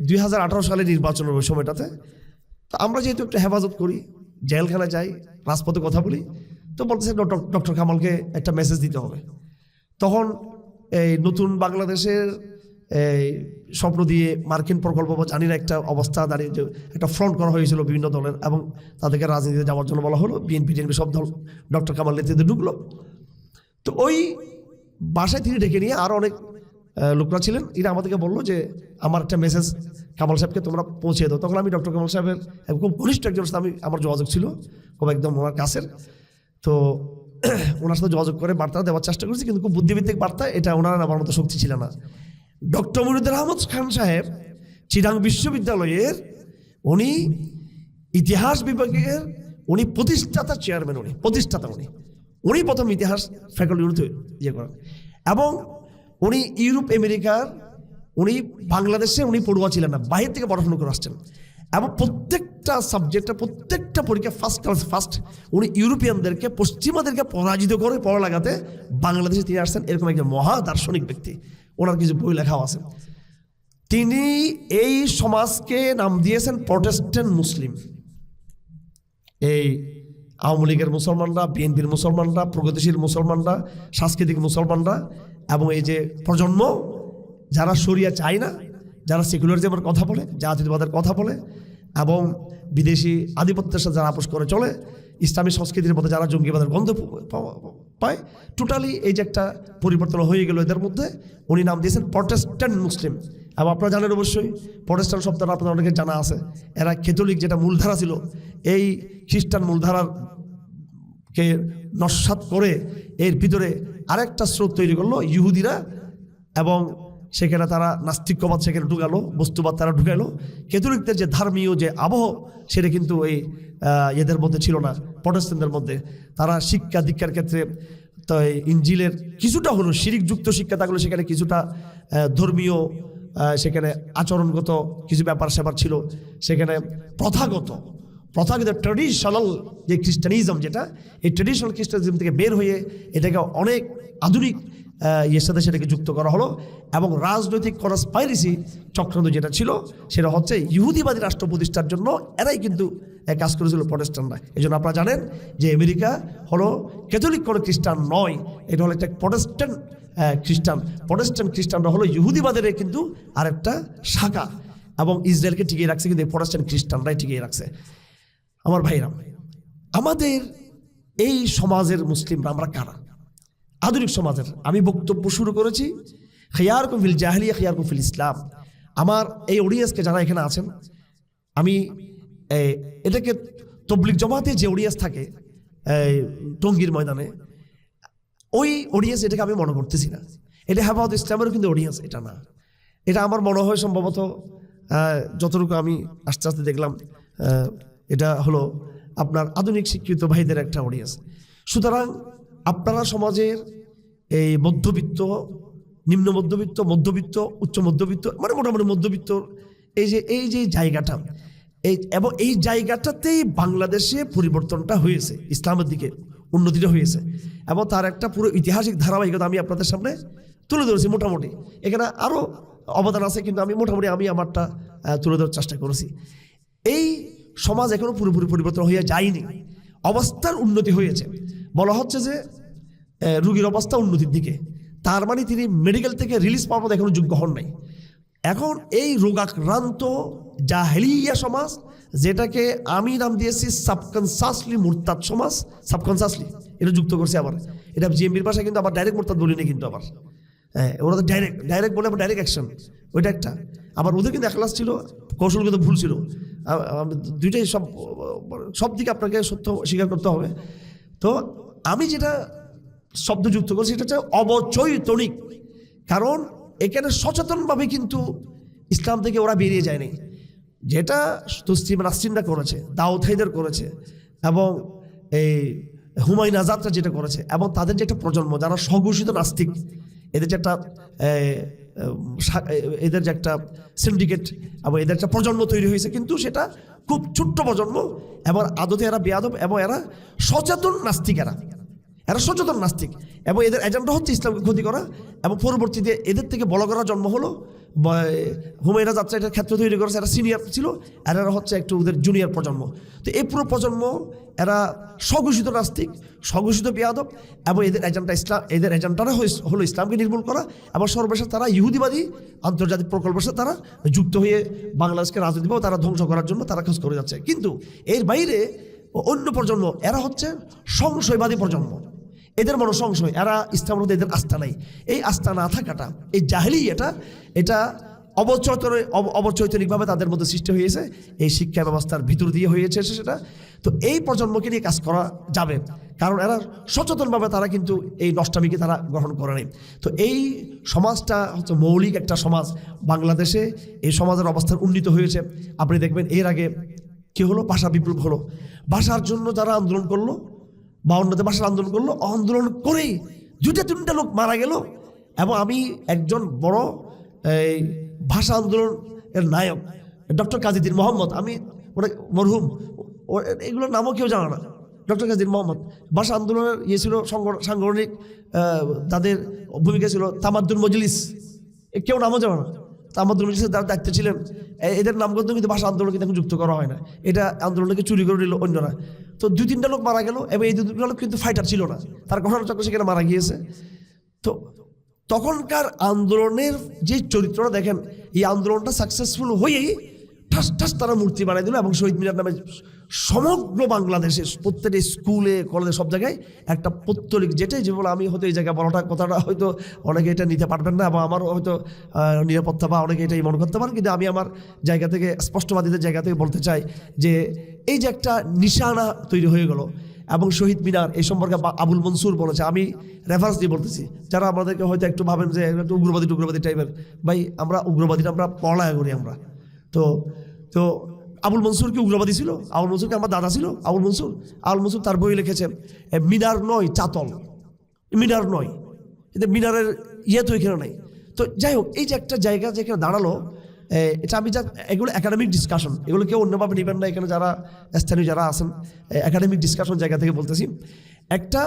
2018 সালের নির্বাচনের ওই সময়টাতে, তো আমরা যেহেতু একটু হেফাজত করি, জেলখানা যাই, রাজপথে কথা বলি, তো বলতেছে ডক্টর কামালকে একটা মেসেজ দিতে হবে। তখন এই নতুন বাংলাদেশের স্বপ্ন দিয়ে মার্কিন প্রকল্প বা জানি না একটা অবস্থা দাঁড়িয়ে যে একটা ফ্রন্ট করা হয়েছিল বিভিন্ন দলের, এবং তাদেরকে রাজনীতিতে যাওয়ার জন্য বলা হলো। বিএনপি টিএনপি সব দল ডক্টর কামাল নেতৃত্বে ঢুকলো। তো ওই বাসায় তিনি ডেকে নিয়ে আরও অনেক লোকরা ছিলেন, এরা আমাদেরকে বললো যে আমার একটা মেসেজ কামাল সাহেবকে তোমরা পৌঁছে দাও। তখন আমি ডক্টর কামাল সাহেবের খুব ঘনিষ্ঠ একজনের সাথে আমার যোগাযোগ ছিল, খুব একদম ওনার কাছের। তো ওনার সাথে যোগাযোগ করে বার্তা দেওয়ার চেষ্টা করেছি, কিন্তু খুব বুদ্ধিভিত্তিক বার্তা, এটা ওনার আমার মতো শক্তি ছিল না। ডক্টর মনিরুদ্দিন আহমদ খান সাহেব চিটাং বিশ্ববিদ্যালয়ের উনি ইতিহাস বিভাগের উনি প্রতিষ্ঠাতা চেয়ারম্যান, উনি প্রথম ইতিহাস ফ্যাকাল্টি ইয়ে করেন, এবং উনি ইউরোপ আমেরিকার, উনি বাংলাদেশে উনি পড়ুয়া ছিলেন না, বাইরে থেকে পড়াশোনা করে আসছেন, এবং প্রত্যেকটা সাবজেক্টে প্রত্যেকটা পরীক্ষা ফার্স্ট ক্লাস ফার্স্ট। উনি ইউরোপিয়ানদেরকে, পশ্চিমাদেরকে পরাজিত করে পড়া লাগাতে বাংলাদেশে তিনি আসছেন। এরকম একজন মহা দার্শনিক ব্যক্তি, ওনার কিছু বই লেখাও আছে। তিনি এই সমাজকে নাম দিয়েছেন প্রটেস্ট্যান্ট মুসলিম। এই আওয়ামী লীগের মুসলমানরা, বিএনপির মুসলমানরা, প্রগতিশীল মুসলমানরা, সাংস্কৃতিক মুসলমানরা, এবং এই যে প্রজন্ম যারা শরিয়া চায় না, যারা সেকুলারিজমের কথা বলে, জাতীয়তাবাদের কথা বলে, এবং বিদেশি আধিপত্যের সাথে যারা আপোষ করে চলে, ইসলামী সংস্কৃতির মধ্যে যারা জঙ্গিবাদের গন্ধ পায়, টোটালি এই যে একটা পরিবর্তন হয়ে গেল এদের মধ্যে। উনি নাম দিয়েছেন প্রটেস্ট্যান্ট মুসলিম। এবং আপনারা জানেন অবশ্যই প্রটেস্ট্যান্ট শব্দটা আপনাদের অনেকের জানা আছে। এরা ক্যাথলিক যেটা মূলধারা ছিল, এই খ্রিস্টান মূলধারার কে নস্যাৎ করে এর ভিতরে আরেকটা স্রোত তৈরি করলো ইহুদিরা, এবং সেখানে তারা নাস্তিক্যবাদ সেখানে ঢুকালো, বস্তুবাদ তারা ঢুকালো। ক্যাথলিকদের যে ধর্মীয় যে আবহ সেটা কিন্তু এই এদের মধ্যে ছিল না, প্রটেস্ট্যান্টদের মধ্যে। তারা শিক্ষা দীক্ষার ক্ষেত্রে তো ইঞ্জিলের কিছুটা হলো শিরিকযুক্ত শিক্ষা থাকলো, সেখানে কিছুটা ধর্মীয় সেখানে আচরণগত কিছু ব্যাপার স্যাপার ছিল, সেখানে প্রথাগত ট্র্যাডিশনাল যে খ্রিস্টানিজম, যেটা এই ট্র্যাডিশনাল খ্রিস্টানিজম থেকে বের হয়ে এটাকে অনেক আধুনিক ইয়ের সাথে সেটাকে যুক্ত করা হলো। এবং রাজনৈতিক কনস্পাইরেসি চক্রান্ত যেটা ছিল সেটা হচ্ছে ইহুদিবাদী রাষ্ট্র প্রতিষ্ঠার জন্য এরাই কিন্তু কাজ করেছিল প্রটেস্ট্যান্টরা। এই জন্য আপনারা জানেন যে আমেরিকা হলো ক্যাথলিক কোনো খ্রিস্টান নয়, এটা হলো একটা প্রটেস্ট্যান্ট খ্রিস্টানরা হলো ইহুদিবাদের কিন্তু আরেকটা শাখা, এবং ইসরায়েলকে টিকিয়ে রাখছে কিন্তু এই প্রটেস্ট্যান্ট খ্রিস্টানরাই টিকিয়ে রাখছে। আমার ভাইরা, আমাদের এই সমাজের মুসলিমরা আমরা কারা? আধুনিক সমাজের আমি বক্তব্য শুরু করেছি খিয়ারকুম ফিল জাহিলিয়া খিয়ারকুম ফিল ইসলাম। আমার এই অডিয়েন্সকে যারা এখানে আছেন, আমি এটাকে তবলিগ জমাতে যে অডিয়েন্স থাকে টঙ্গীর ময়দানে, ওই অডিয়েন্স এটাকে আমি মনে করতেছি না। এটা হেফাজত ইসলামেরও কিন্তু অডিয়েন্স এটা না। এটা আমার মনে হয় সম্ভবত যতটুকু আমি আস্তে আস্তে দেখলাম এটা হলো আপনার আধুনিক শিক্ষিত ভাইদের একটা অডিয়েন্স। সুতরাং আপনারা সমাজের এই মধ্যবিত্ত, নিম্ন মধ্যবিত্ত, মধ্যবিত্ত, উচ্চ মধ্যবিত্ত, মানে মোটামুটি মধ্যবিত্ত এই যে জায়গাটা, এবং এই জায়গাটাতেই বাংলাদেশে পরিবর্তনটা হয়েছে, ইসলামের দিকে উন্নতিটা হয়েছে, এবং তার একটা পুরো ঐতিহাসিক ধারাবাহিকতা আমি আপনাদের সামনে তুলে ধরেছি। মোটামুটি এখানে আরও অবদান আছে, কিন্তু আমি মোটামুটি আমারটা তুলে ধরার চেষ্টা করেছি। এই সমাজ এখনো পুরোপুরি পরিবর্তন হয়ে যায়নি, অবস্থার উন্নতি হয়েছে। বলা হচ্ছে যে রুগীর অবস্থা উন্নতির দিকে, তার মানে তিনি মেডিকেল থেকে রিলিজ পাওয়ার মতো এখনো যোগ্য হন নাই। এখন এই রোগাক্রান্ত জাহেলিয়া সমাজ, যেটাকে আমি নাম দিয়েছি সাবকনসাসলি মুরতাদ সমাজ, সাবকনসাসলি এটা যুক্ত করছে। আবার এটা জিএমবির ভাষায় কিন্তু আবার ডাইরেক্ট মুরতাদ বলিনি, কিন্তু আবার ওরা তো ডাইরেক্ট বলে আবার ডাইরেক্ট অ্যাকশন, ওইটা একটা। আবার ওদের কিন্তু একলাস ছিল, কৌশলগত ভুল ছিল, দুইটাই সব দিকে আপনাকে সত্য স্বীকার করতে হবে। তো আমি যেটা শব্দ যুক্ত করছি সেটা হচ্ছে অবচৈতনিক, কারণ এখানে সচেতনভাবে কিন্তু ইসলাম থেকে ওরা বেরিয়ে যায়নি। যেটা তসলিমা নাসরিনরা করেছে, দাউদ হায়দার করেছে, এবং এই হুমায়ুন আজাদরা যেটা করেছে, এবং তাদের যে একটা প্রজন্ম যারা স্বঘোষিত নাস্তিক, এদের যে একটা সিন্ডিকেট এবং এদের একটা প্রজন্ম তৈরি হয়েছে, কিন্তু সেটা খুব ছোট্ট প্রজন্ম, এবং আদতে এরা বেয়াদব, এবং এরা সচেতন নাস্তিক, এরা সচেতন নাস্তিক, এবং এদের এজেন্ডা হচ্ছে ইসলামকে ক্ষতি করা। এবং পরবর্তীতে এদের থেকে বড় করা জন্ম হলো হুমায়ুন আজাদ এটার ক্ষেত্র তৈরি করেছে, এরা সিনিয়র ছিল, আর এরা হচ্ছে একটু ওদের জুনিয়র প্রজন্ম। তো এই পুরো প্রজন্ম এরা স্বঘোষিত নাস্তিক, স্বঘোষিত বেয়াদব, এবং এদের এজেন্ডাটা হলো ইসলামকে নির্মূল করা, এবং সর্বশেষ তারা ইহুদিবাদী আন্তর্জাতিক প্রকল্পের সাথে তারা যুক্ত হয়ে বাংলাদেশকে রাজনীতিভাবে তারা ধ্বংস করার জন্য তারা কাজ করে যাচ্ছে। কিন্তু এর বাইরে অন্য প্রজন্ম, এরা হচ্ছে সংশয়বাদী প্রজন্ম, এদের মনে সংশয়, এরা ইসলামের মধ্যে এদের আস্থা নাই। এই আস্থা না থাকাটা, এই জাহেলিয়াটা, এটা অবচৈতনিকভাবে তাদের মধ্যে সৃষ্টি হয়েছে, এই শিক্ষা ব্যবস্থার ভিতর দিয়ে হয়েছে সেটা। তো এই প্রজন্মকে নিয়ে কাজ করা যাবে, কারণ এরা সচেতনভাবে তারা কিন্তু এই নষ্টামিকে তারা গ্রহণ করে নেই। তো এই সমাজটা হচ্ছে মৌলিক একটা সমাজ বাংলাদেশে, এই সমাজের অবস্থার উন্নীত হয়েছে। আপনি দেখবেন এর আগে কি হলো, ভাষা বিপ্লব হলো, ভাষার জন্য যারা আন্দোলন করলো, 52তে ভাষার আন্দোলন করলো, আন্দোলন করেই 2-3টা লোক মারা গেল। এবং আমি একজন বড় এই ভাষা আন্দোলনের নায়ক ডক্টর কাজীউদ্দিন মোহাম্মদ, আমি ওটা মরহুম, এগুলোর নামও কেউ জানে না। ডক্টর কাজীউদ্দিন মোহাম্মদ ভাষা আন্দোলনের ছিল, সাংগঠনিক তাদের ভূমিকা ছিল। তামাদ্দুল মজলিস, কেউ নামও জানে না। তামাদ্দুল মজলিসের যারা দায়িত্ব ছিলেন, এদের নামগত কিন্তু ভাষা আন্দোলন কিন্তু যুক্ত করা হয় না, এটা আন্দোলনকে চুরি করে নিল অন্যরা। তো 2-3টা লোক মারা গেল, এবং এই 2-3টা লোক কিন্তু ফাইটার ছিল না, তার ঘটনাচক্র সেখানে মারা গিয়েছে। তো তখনকার আন্দোলনের যে চরিত্রটা দেখেন, এই আন্দোলনটা সাকসেসফুল হয়েই ঠাস ঠাস তারা মূর্তি বানাই দিল এবং শহীদ মিনার নামে সমগ্র বাংলাদেশে প্রত্যেকটা স্কুলে কলেজে সব জায়গায় একটা পৌত্তলিক, যেটাই যে বলে আমি হয়তো এই জায়গায় বলাটা কথাটা হয়তো অনেকে এটা নিতে পারবেন না, এবং আমারও হয়তো নিরাপত্তা বা অনেকে এটাই মনে করতে পারেন, কিন্তু আমি আমার জায়গা থেকে, স্পষ্টবাদীদের জায়গা থেকে বলতে চাই যে এই যে একটা নিশানা তৈরি হয়ে গেল, এবং শহীদ মিনার এই সম্পর্কে আবুল মনসুর বলেছে, আমি রেফারেন্স দিয়ে বলতেছি, যারা আমাদেরকে হয়তো একটু ভাবেন যে একটু উগ্রবাদী টাইপের, ভাই আমরা উগ্রবাদীরা আমরা পড়ালেখা করি আমরা, তো তো আবুল মনসুর কি উগ্রবাদী ছিল? আবুল মনসুর কি আমার দাদা ছিল? আবুল মনসুর তার বই লিখেছেন মিনার নয় চাতল, মিনার নয়, কিন্তু মিনারের ইয়ে তো এখানে নাই। তো যাই হোক, এই যে একটা জায়গা যেখানে দাঁড়ালো, এটা আমি যা, এগুলো একাডেমিক ডিসকাশন, এগুলো কেউ অন্যভাবে নেবেন না, এখানে যারা স্থানীয় যারা আছেন একাডেমিক ডিসকাশন জায়গা থেকে বলতেছি। একটা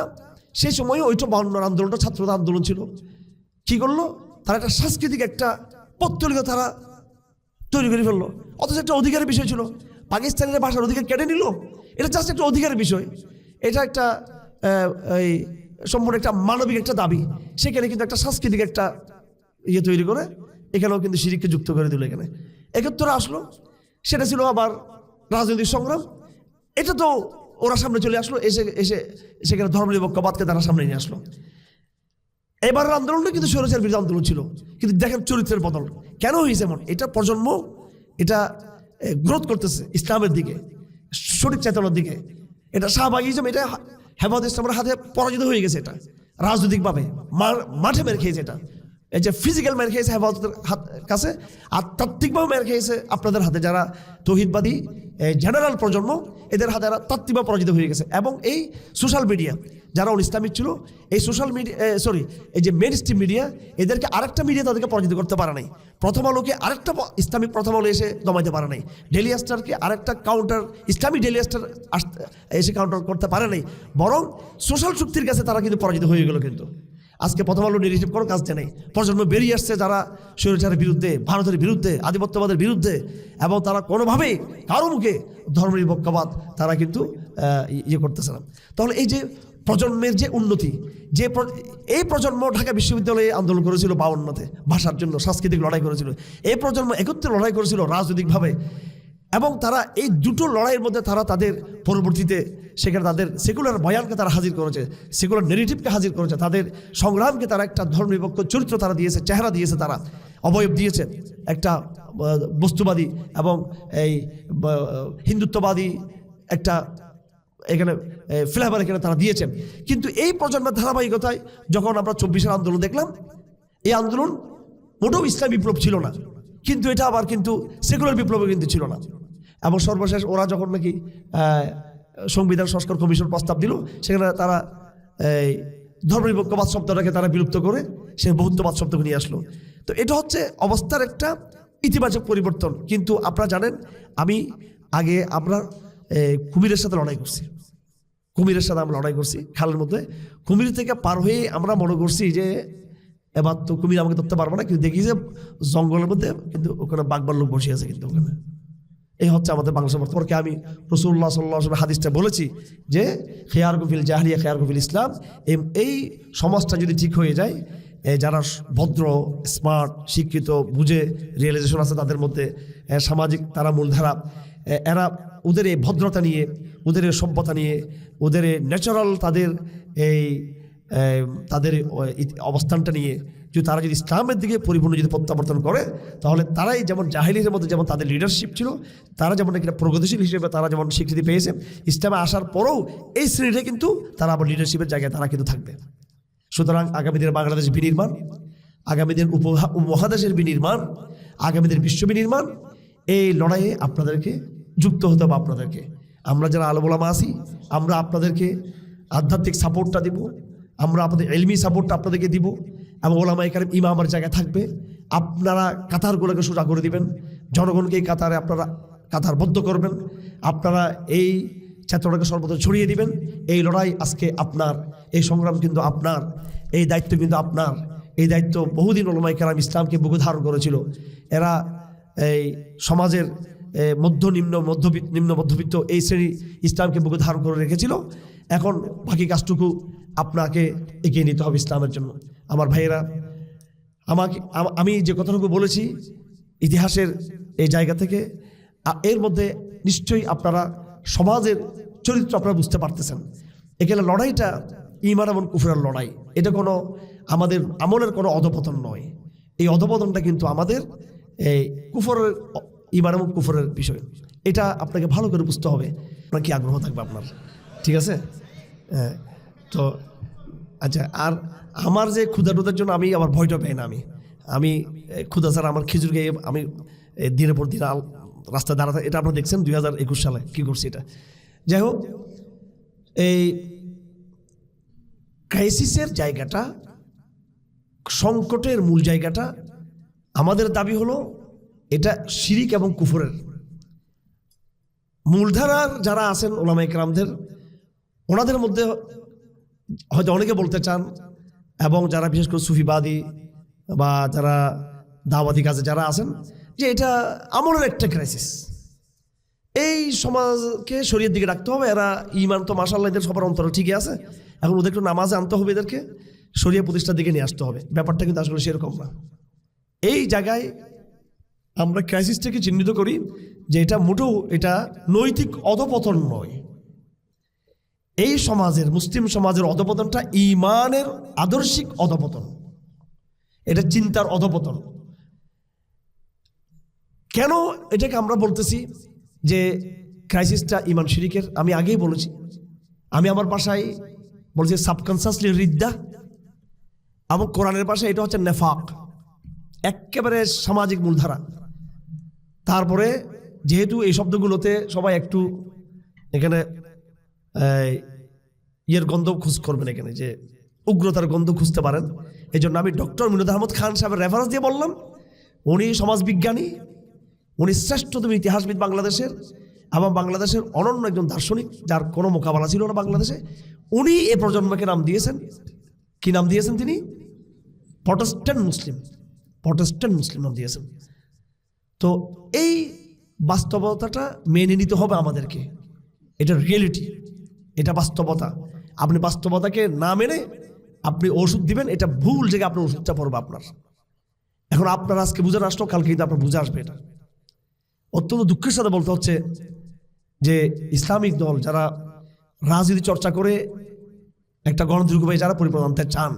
সেই সময় ওইটা 52 আন্দোলনটা ছাত্রদের আন্দোলন ছিল, কি করলো তারা একটা সাংস্কৃতিক একটা পত্তলিকা তারা তৈরি করে ফেললো, অথচ একটা অধিকারের বিষয় ছিল, পাকিস্তানের ভাষার অধিকার কেটে নিল, এটা জাস্ট একটা অধিকারের বিষয়, এটা একটা এই সম্পূর্ণ একটা মানবিক একটা দাবি, সেখানে কিন্তু একটা সাংস্কৃতিক একটা ইয়ে তৈরি করে এখানেও কিন্তু শিরিককে যুক্ত করে দিল। এখানে 71 আসলো, সেটা ছিল আবার রাজনৈতিক সংগ্রাম, এটা তো ওরা সামনে চলে আসলো, এসে এসে সেখানে ধর্মনিরপেক্ষবাদকে তারা সামনে নিয়ে আসলো। এবারের আন্দোলনটা কিন্তু স্বৈরাচার বিরোধী আন্দোলন ছিল, কিন্তু দেখেন চরিত্রের বদল কেন হয়েছে এমন, এটা প্রজন্ম এটা গ্রোথ করতেছে ইসলামের দিকে, সঠিক চেতনার দিকে, এটা শাহবাগিজম, এটা হেফাজত ইসলামের হাতে পরাজিত হয়ে গেছে, এটা রাজনৈতিকভাবে মাঠে মেরে খেয়েছে, এটা এই যে ফিজিক্যাল মেরে খেয়েছে হেফাজতের কাছে, আর তাত্ত্বিকভাবে মেরে খেয়েছে আপনাদের হাতে, যারা তৌহিদবাদী জেনারেল প্রজন্ম, এদের হাতে এরা তাত্ত্বিকভাবে পরাজিত হয়ে গেছে। এবং এই সোশ্যাল মিডিয়া যারা ইসলামিক ছিল, এই সোশ্যাল মিডিয়া এই যে মেইন স্ট্রিম মিডিয়া, এদেরকে আরেকটা মিডিয়া তাদেরকে পরাজিত করতে পারে নাই, প্রথম আলোকে আরেকটা ইসলামিক প্রথম আলো এসে দমাইতে পারে নাই, ডেইলি স্টারকে আরেকটা কাউন্টার ইসলামিক ডেইলি স্টার এসে কাউন্টার করতে পারে নাই, বরং সোশ্যাল শক্তির কাছে তারা কিন্তু পরাজিত হয়ে গেল। কিন্তু আজকে প্রথম আলো নেগেটিভ কোনো কাজ নেই, প্রজন্ম বেরিয়ে আসছে যারা স্বৈরাচারের বিরুদ্ধে, ভারতের বিরুদ্ধে, আধিপত্যবাদের বিরুদ্ধে, এবং তারা কোনোভাবেই কারো মুখে ধর্মনিরপেক্ষবাদ তারা কিন্তু ইয়ে করতেছে না। তাহলে এই যে প্রজন্মের যে উন্নতি, যে এই প্রজন্ম ঢাকা বিশ্ববিদ্যালয়ে আন্দোলন করেছিল 52-তে, ভাষার জন্য সাংস্কৃতিক লড়াই করেছিল, এই প্রজন্ম একত্রে লড়াই করেছিল রাজনৈতিকভাবে, এবং তারা এই দুটো লড়াইয়ের মধ্যে তারা তাদের পরবর্তীতে সেখানে তাদের সেকুলার বয়ানকে তারা হাজির করেছে, সেকুলার নেগেটিভকে হাজির করেছে, তাদের সংগ্রামকে তারা একটা ধর্মনিরপেক্ষ চরিত্র তারা দিয়েছে, চেহারা দিয়েছে, তারা অবয়ব দিয়েছে, একটা বস্তুবাদী এবং এই হিন্দুত্ববাদী একটা এখানে ফ্লেভার এখানে তারা দিয়েছেন। কিন্তু এই প্রজন্মের ধারাবাহিকতায় যখন আমরা 24-এর আন্দোলন দেখলাম, এই আন্দোলন মোটেও ইসলাম বিপ্লব ছিল না, কিন্তু এটা আবার কিন্তু সেকুলার বিপ্লবও কিন্তু ছিল না। এবং সর্বশেষ ওরা যখন নাকি সংবিধান সংস্কার কমিশন প্রস্তাব দিল, সেখানে তারা এই ধর্মনিরপেক্ষবাদ শব্দটাকে তারা বিলুপ্ত করে সে বহুত্ববাদ শব্দকে নিয়ে আসলো। তো এটা হচ্ছে অবস্থার একটা ইতিবাচক পরিবর্তন। কিন্তু আপনারা জানেন, আমি আগে আমরা কুমিরের সাথে লড়াই করছি, কুমিরের সাথে আমরা লড়াই করছি খালের মধ্যে, কুমির থেকে পার হয়ে আমরা মনে করছি যে এবার তো কুমির আমাকে ধরতে পারবো না, কিন্তু দেখি যে জঙ্গলের মধ্যে কিন্তু ওখানে বাঘবার লোক বসে আছে, কিন্তু ওখানে এই হচ্ছে আমাদের বাংলাদেশের বর্তমানকে। আমি রাসূলুল্লাহ সাল্লাল্লাহু আলাইহি ওয়াসাল্লাম হাদিসটা বলেছি যে খেয়ারকুম ফিল জাহলিয়া খেয়ারকুম ফিল ইসলাম, এই সমাজটা যদি ঠিক হয়ে যায়, যারা ভদ্র, স্মার্ট, শিক্ষিত, বুঝে, রিয়েলাইজেশন আছে তাদের মধ্যে, সামাজিক তারা মূলধারা, এরা ওদের এই ভদ্রতা নিয়ে, ওদের এই সভ্যতা নিয়ে, ওদের ন্যাচারাল তাদের এই তাদের অবস্থানটা নিয়ে যদি তারা যদি ইসলামের দিকে পরিপূর্ণ যদি প্রত্যাবর্তন করে, তাহলে তারাই যেমন জাহেলিয়াতের মধ্যে যেমন তাদের লিডারশিপ ছিল, তারা যেমন একটা প্রগতিশীল হিসেবে তারা যেমন স্বীকৃতি পেয়েছে, ইসলামে আসার পরেও এই শ্রেণীটা কিন্তু তারা আবার লিডারশিপের জায়গায় তারা কিন্তু থাকবে। সুতরাং আগামী দিনের বাংলাদেশ বিনির্মাণ, আগামী দিন উপমহাদেশের বিনির্মাণ, আগামী দিনের বিশ্ব বিনির্মাণ, এই লড়াইয়ে আপনাদেরকে যুক্ত হতে হবে। আপনাদেরকে আমরা যারা আলেম ওলামা আছি, আমরা আপনাদেরকে আধ্যাত্মিক সাপোর্টটা দিব, আমরা আপনাদের ইলমি সাপোর্টটা আপনাদেরকে দিব, এবং ওলামায়ে কেরাম ইমামের জায়গায় থাকবে। আপনারা কাতারগুলোকে সোজা করে দিবেন, জনগণকে এই কাতারে আপনারা কাতারবদ্ধ করবেন, আপনারা এই চেতনাকে সর্বদা ছড়িয়ে দিবেন। এই লড়াই আজকে আপনার, এই সংগ্রাম কিন্তু আপনার, এই দায়িত্ব কিন্তু আপনার। এই দায়িত্ব বহুদিন ওলামায়ে কেরাম ইসলামকে বুকে ধারণ করেছিল। এরা এই সমাজের নিম্ন মধ্যবিত্ত এই শ্রেণী ইসলামকে বুকে ধারণ করে রেখেছিল। এখন বাকি কাজটুকু আপনাকে এগিয়ে নিতে হবে ইসলামের জন্য। আমার ভাইয়েরা, আমি যে কথাটুকু বলেছি ইতিহাসের এই জায়গা থেকে, এর মধ্যে নিশ্চয়ই আপনারা সমাজের চরিত্র আপনারা বুঝতে পারতেছেন। এখানে লড়াইটা ঈমান এবং কুফরের লড়াই, এটা কোনো আমাদের আমলের কোনো অধপতন নয়। এই অধপতনটা কিন্তু আমাদের এই কুফরের, ঈমান এবং কুফরের বিষয়। এটা আপনাকে ভালো করে বুঝতে হবে। আপনার কি আগ্রহ থাকবে আপনার, ঠিক আছে? হ্যাঁ, তো আচ্ছা, আর আমার যে ক্ষুধা টুধার জন্য আমি আবার ভয়টা পাই না। আমি ক্ষুধা ছাড়া আমার খিচুড়ি খেয়ে আমি দিনের পর দিন রাস্তায় দাঁড়াতে, এটা আপনারা দেখছেন 2021 সালে কী করছি এটা। যাই হোক, এই ক্রাইসিসের জায়গাটা, সংকটের মূল জায়গাটা আমাদের দাবি হলো এটা শিরিক এবং কুফরের। মূলধারার যারা আছেন ওলামায়ে কেরামদের, ওনাদের মধ্যে হয়তো অনেকে বলতে চান, এবং যারা বিশেষ করে সুফিবাদী বা যারা দাওয়াতি কাজে যারা আছেন, যে এটা আমলের একটা ক্রাইসিস, এই সমাজকে শরীয়তের দিকে রাখতে হবে। এরা ঈমান তো মাশাআল্লাহ এদের সবার অন্তরে ঠিকই আছে, এখন ওদের একটু নামাজে আনতে হবে, এদেরকে শরীয়ত প্রতিষ্ঠার দিকে নিয়ে আসতে হবে। ব্যাপারটা কিন্তু আসলে সেরকম না। এই জায়গায় আমরা ক্রাইসিসটাকে চিহ্নিত করি যে এটা মোটেও এটা নৈতিক অধপতন নয়। এই সমাজের, মুসলিম সমাজের অধপতনটা ঈমানের আদর্শিক অধপতন, এটা চিন্তার অধপতন। কেন এটাকে আমরা বলতেছি যে ক্রাইসিসটা ঈমান শিরিকের? আমি আগেই বলেছি, আমি আমার ভাষায় বলছি সাবকনসিয়াসলি রিদ্দা, এবং কোরআনের ভাষায় এটা হচ্ছে নেফাক, একেবারে সামাজিক মূলধারা। তারপরে যেহেতু এই শব্দগুলোতে সবাই একটু এখানে ইয়ের গন্ধ খুঁজ করবেন, এখানে যে উগ্রতার গন্ধ খুঁজতে পারেন, এই জন্য আমি ডক্টর মিনাদ আহমদ খান সাহেবের রেফারেন্স দিয়ে বললাম। উনি সমাজবিজ্ঞানী, উনি শ্রেষ্ঠতম ইতিহাসবিদ বাংলাদেশের, এবং বাংলাদেশের অনন্য একজন দার্শনিক যার কোনো মোকাবেলা ছিল না বাংলাদেশে। উনি এ প্রজন্মকে নাম দিয়েছেন, কি নাম দিয়েছেন তিনি? প্রটেস্ট্যান্ট মুসলিম, প্রটেস্ট্যান্ট মুসলিম নাম দিয়েছেন। তো এই বাস্তবতাটা মেনে নিতে হবে আমাদেরকে, এটা রিয়েলিটি, এটা বাস্তবতা। আপনি বাস্তবতাকে না মেনে আপনি ওষুধ দিবেন, এটা ভুল জায়গায় আপনার ওষুধটা পড়বে আপনার। এখন আপনার আজকে বুঝে আসলো, কালকে কিন্তু আপনার বুঝে আসবে। এটা অত্যন্ত দুঃখের সাথে বলতে হচ্ছে যে ইসলামিক দল যারা রাজনীতি চর্চা করে একটা গণতন্ত্রভাবে যারা পরিবর্তন আনতে চান,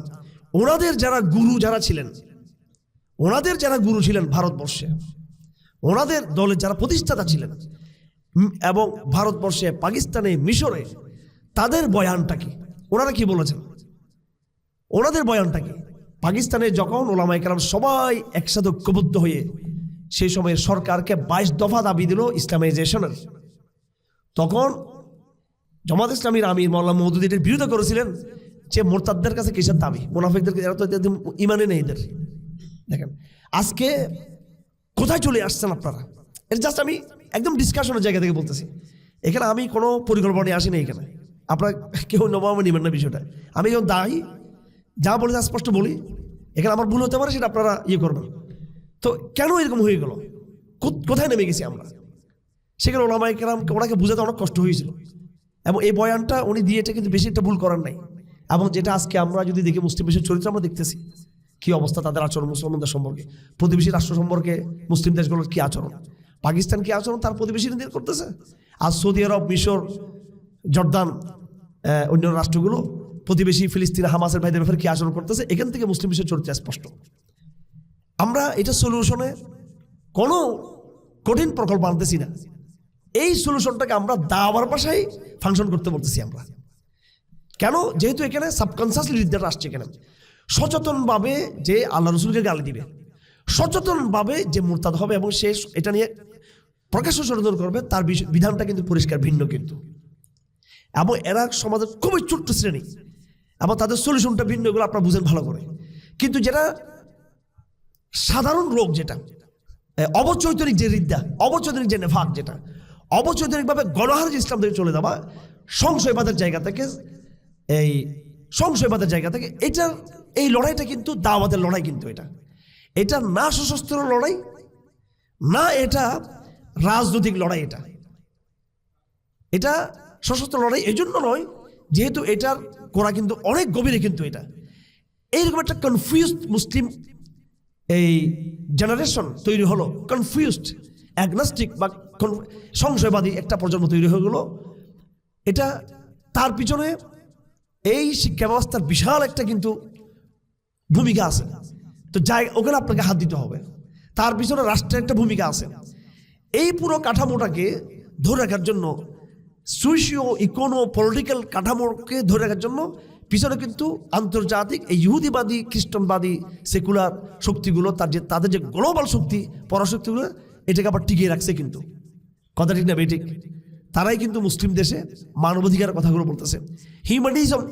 ওনাদের যারা গুরু যারা ছিলেন, ওনাদের যারা গুরু ছিলেন ভারতবর্ষে, ওনাদের দলের যারা প্রতিষ্ঠাতা ছিলেন, এবং ভারতবর্ষে, পাকিস্তানে, মিশরে, তাদের বয়ানটা কি? ওনারা কি বলেছেন? ওনাদের বয়ানটা কি? পাকিস্তানে যখন ওলামায়ে কেরাম সবাই একসাথে ঐক্যবদ্ধ হয়ে সেই সময় সরকারকে 22 দফা দাবি দিল ইসলামাইজেশনের, তখন জামাত ইসলামীর আমির মাওলানা মওদুদী এর বিরোধিতা করেছিলেন যে মোরতাদদের কাছে কিসের দাবি, মুনাফিকদের, এরা তো ইমানে নেই এদের। দেখেন আজকে কোথায় চলে আসছেন আপনারা। এটা জাস্ট আমি একদম ডিসকাশনের জায়গা থেকে বলতেছি, এখানে আমি কোনো পরিকল্পনা নিয়ে আসিনি। এখানে আপনারা কেউ নবামে নেবেন না বিষয়টা। আমি যখন দায়ী যা বলি স্পষ্ট বলি, এখানে আমার ভুল হতে পারে, সেটা আপনারা ইয়ে করবেন। তো কেন এরকম হয়ে গেল, কোথায় নেমে গেছি আমরা? সেখানে ওলামায়ে কেরামকে ওনাকে বোঝাতে অনেক কষ্ট হয়েছিল, এবং এই বয়ানটা উনি দিয়ে এটা কিন্তু বেশি একটা ভুল করার নাই। এবং যেটা আজকে আমরা যদি দেখি মুসলিম বিশ্বের চরিত্র আমরা দেখতেছি কি অবস্থা, তাদের আচরণ মুসলমানদের সম্পর্কে, প্রতিবেশী রাষ্ট্র সম্পর্কে মুসলিম দেশগুলোর কি আচরণ, পাকিস্তান কি আচরণ তার প্রতিবেশীদের করতেছে, আর সৌদি আরব, মিশর, জর্দান, অন্য রাষ্ট্রগুলো প্রতিবেশী ফিলিস্তিন, হামাসের ভাইদের ব্যাপারে কি আচরণ করতেছে, এখান থেকে মুসলিম বিশ্বের চরিত্র স্পষ্ট। আমরা এটা সলিউশনে কোনো কঠিন প্রকল্প আনতেছি না, এই সলিউশনটাকে আমরা দাওয়ার ভাষায় ফাংশন করতে বলতেছি আমরা। কেন? যেহেতু এখানে সাবকনসিয়াসলি রিদ্দাটা আসছে, এখানে সচেতনভাবে যে আল্লাহ রসুলকে গালি দিবে, সচেতনভাবে যে মুরতাদ হবে এবং সে এটা নিয়ে প্রকাশ্য ষড়যন্ত্র করবে, তার বিধানটা কিন্তু পরিষ্কার ভিন্ন। কিন্তু এবং এরা সমাজের খুবই ছোট্ট শ্রেণী, এবং তাদের সলিউশনটা ভিন্ন, এগুলো আপনারা বুঝেন ভালো করে। কিন্তু যেটা সাধারণ রোগ, যেটা অবচৈতনিক যে রিদ্দা, অবচৈতনিক যে নেফাক, যেটা অবচৈতনিকভাবে গণহারে যে ইসলাম থেকে চলে যাওয়া, সংশয়বাদের জায়গা থেকে, এই সংশয়বাদের জায়গা থেকে, এটার এই লড়াইটা কিন্তু দাওয়াতের লড়াই। কিন্তু এটা না সশস্ত্র লড়াই, না এটা রাজনৈতিক লড়াই, এটা সশস্ত্র লড়াই এই জন্য নয় যেহেতু এটার গোড়া কিন্তু অনেক গভীরে। কিন্তু এটা এইরকম একটা কনফিউজড মুসলিম এই জেনারেশন তৈরি হলো, কনফিউজড, অ্যাগনস্টিক বা সংশয়বাদী একটা প্রজন্ম তৈরি হয়ে গেল। এটা তার পিছনে এই শিক্ষা ব্যবস্থার বিশাল একটা কিন্তু ভূমিকা আছে। তো যাই, ওখানে আপনাকে হাত দিতে হবে। তার পিছনে রাষ্ট্রের একটা ভূমিকা আছে। এই পুরো কাঠামোটাকে ধরে রাখার জন্য, সোশিও পলিটিক্যাল কাঠামোকে ধরে রাখার জন্য পিছনে কিন্তু আন্তর্জাতিক এই ইহুদিবাদী, খ্রিস্টানবাদী, সেকুলার শক্তিগুলো, তাদের যে গ্লোবাল শক্তি, পরাশক্তিগুলো, এটাকে আবার টিকিয়ে রাখছে। কিন্তু কথা ঠিক না বেঠিক? তারাই কিন্তু মুসলিম দেশে মানবাধিকারের কথাগুলো বলতেছে। হিউম্যানিজম,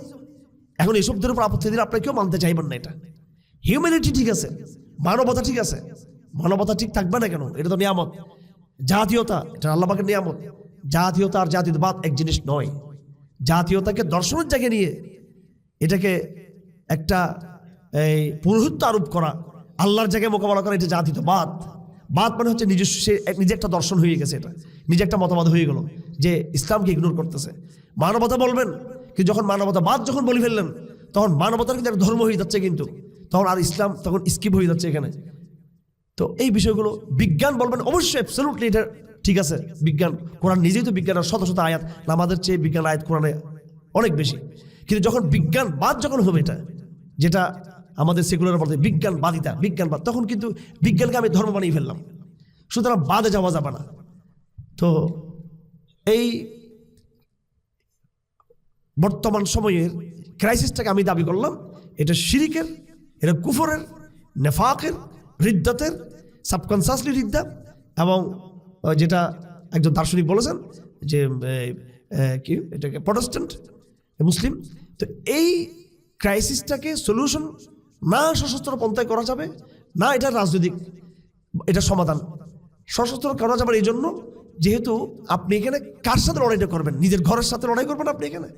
এখন এসবদের উপর আপত্তি দিলে আপনারা কেউ মানতে চাইবেন না। এটা হিউম্যানিটি ঠিক আছে, মানবতা ঠিক আছে, মানবতা ঠিক থাকবে না কেন? এটা তো নিয়ামত। জাতীয়তা, এটা আল্লাহ পাকের নিয়ামত। জাতীয়তা আর জাতীয়তাবাদ এক জিনিস নয়। জাতীয়তাকে দর্শনের জায়গায় নিয়ে এটাকে একটা এই পুরোহিত্য আরোপ করা, আল্লাহর জায়গায় মোকাবেলা করা, এটা জাতীয়তাবাদ। বাদ মানে হচ্ছে নিজস্ব, নিজে একটা দর্শন হয়ে গেছে, এটা নিজে একটা মতবাদ হয়ে গেল যে ইসলামকে ইগনোর করতেছে। মানবতা বলবেন, কিন্তু যখন মানবতাবাদ যখন বলে ফেললেন, তখন মানবতার কিন্তু একটা ধর্ম হয়ে যাচ্ছে, কিন্তু তখন আর ইসলাম তখন স্কিপ হয়ে যাচ্ছে এখানে। তো এই বিষয়গুলো বিজ্ঞান বলবেন, অবশ্যই অ্যাবসলিউটলি এটা ঠিক আছে। বিজ্ঞান, কোরআন নিজেই তো বিজ্ঞানের শত শত আয়াত, আমাদের চেয়ে বিজ্ঞান আয়াত কোরআনে অনেক বেশি। কিন্তু যখন বিজ্ঞানবাদ যখন হবে, এটা যেটা আমাদের সেকুলার বলতে বিজ্ঞানবাদিতা, বিজ্ঞানবাদ, তখন কিন্তু বিজ্ঞানকে আমি ধর্ম বানিয়ে ফেললাম। সুতরাং বাদে যাওয়া যাবে না। তো এই বর্তমান সময়ের ক্রাইসিসটাকে আমি দাবি করলাম এটা শিরিকের, এটা কুফরের, নেফাকের, রিদ্দাতের, সাবকনসাসলি রিদ্দা, এবং যেটা একজন দার্শনিক বলেছেন যে কি এটাকে প্রটেস্ট্যান্ট মুসলিম। তো এই ক্রাইসিসটাকে সলিউশন না সশস্ত্র পন্থায় করা যাবে, না এটা রাজনৈতিক এটা সমাধান। সশস্ত্র করা যাবে এই জন্য, যেহেতু আপনি এখানে কার সাথে লড়াইটা করবেন? নিজের ঘরের সাথে লড়াই করবেন আপনি এখানে।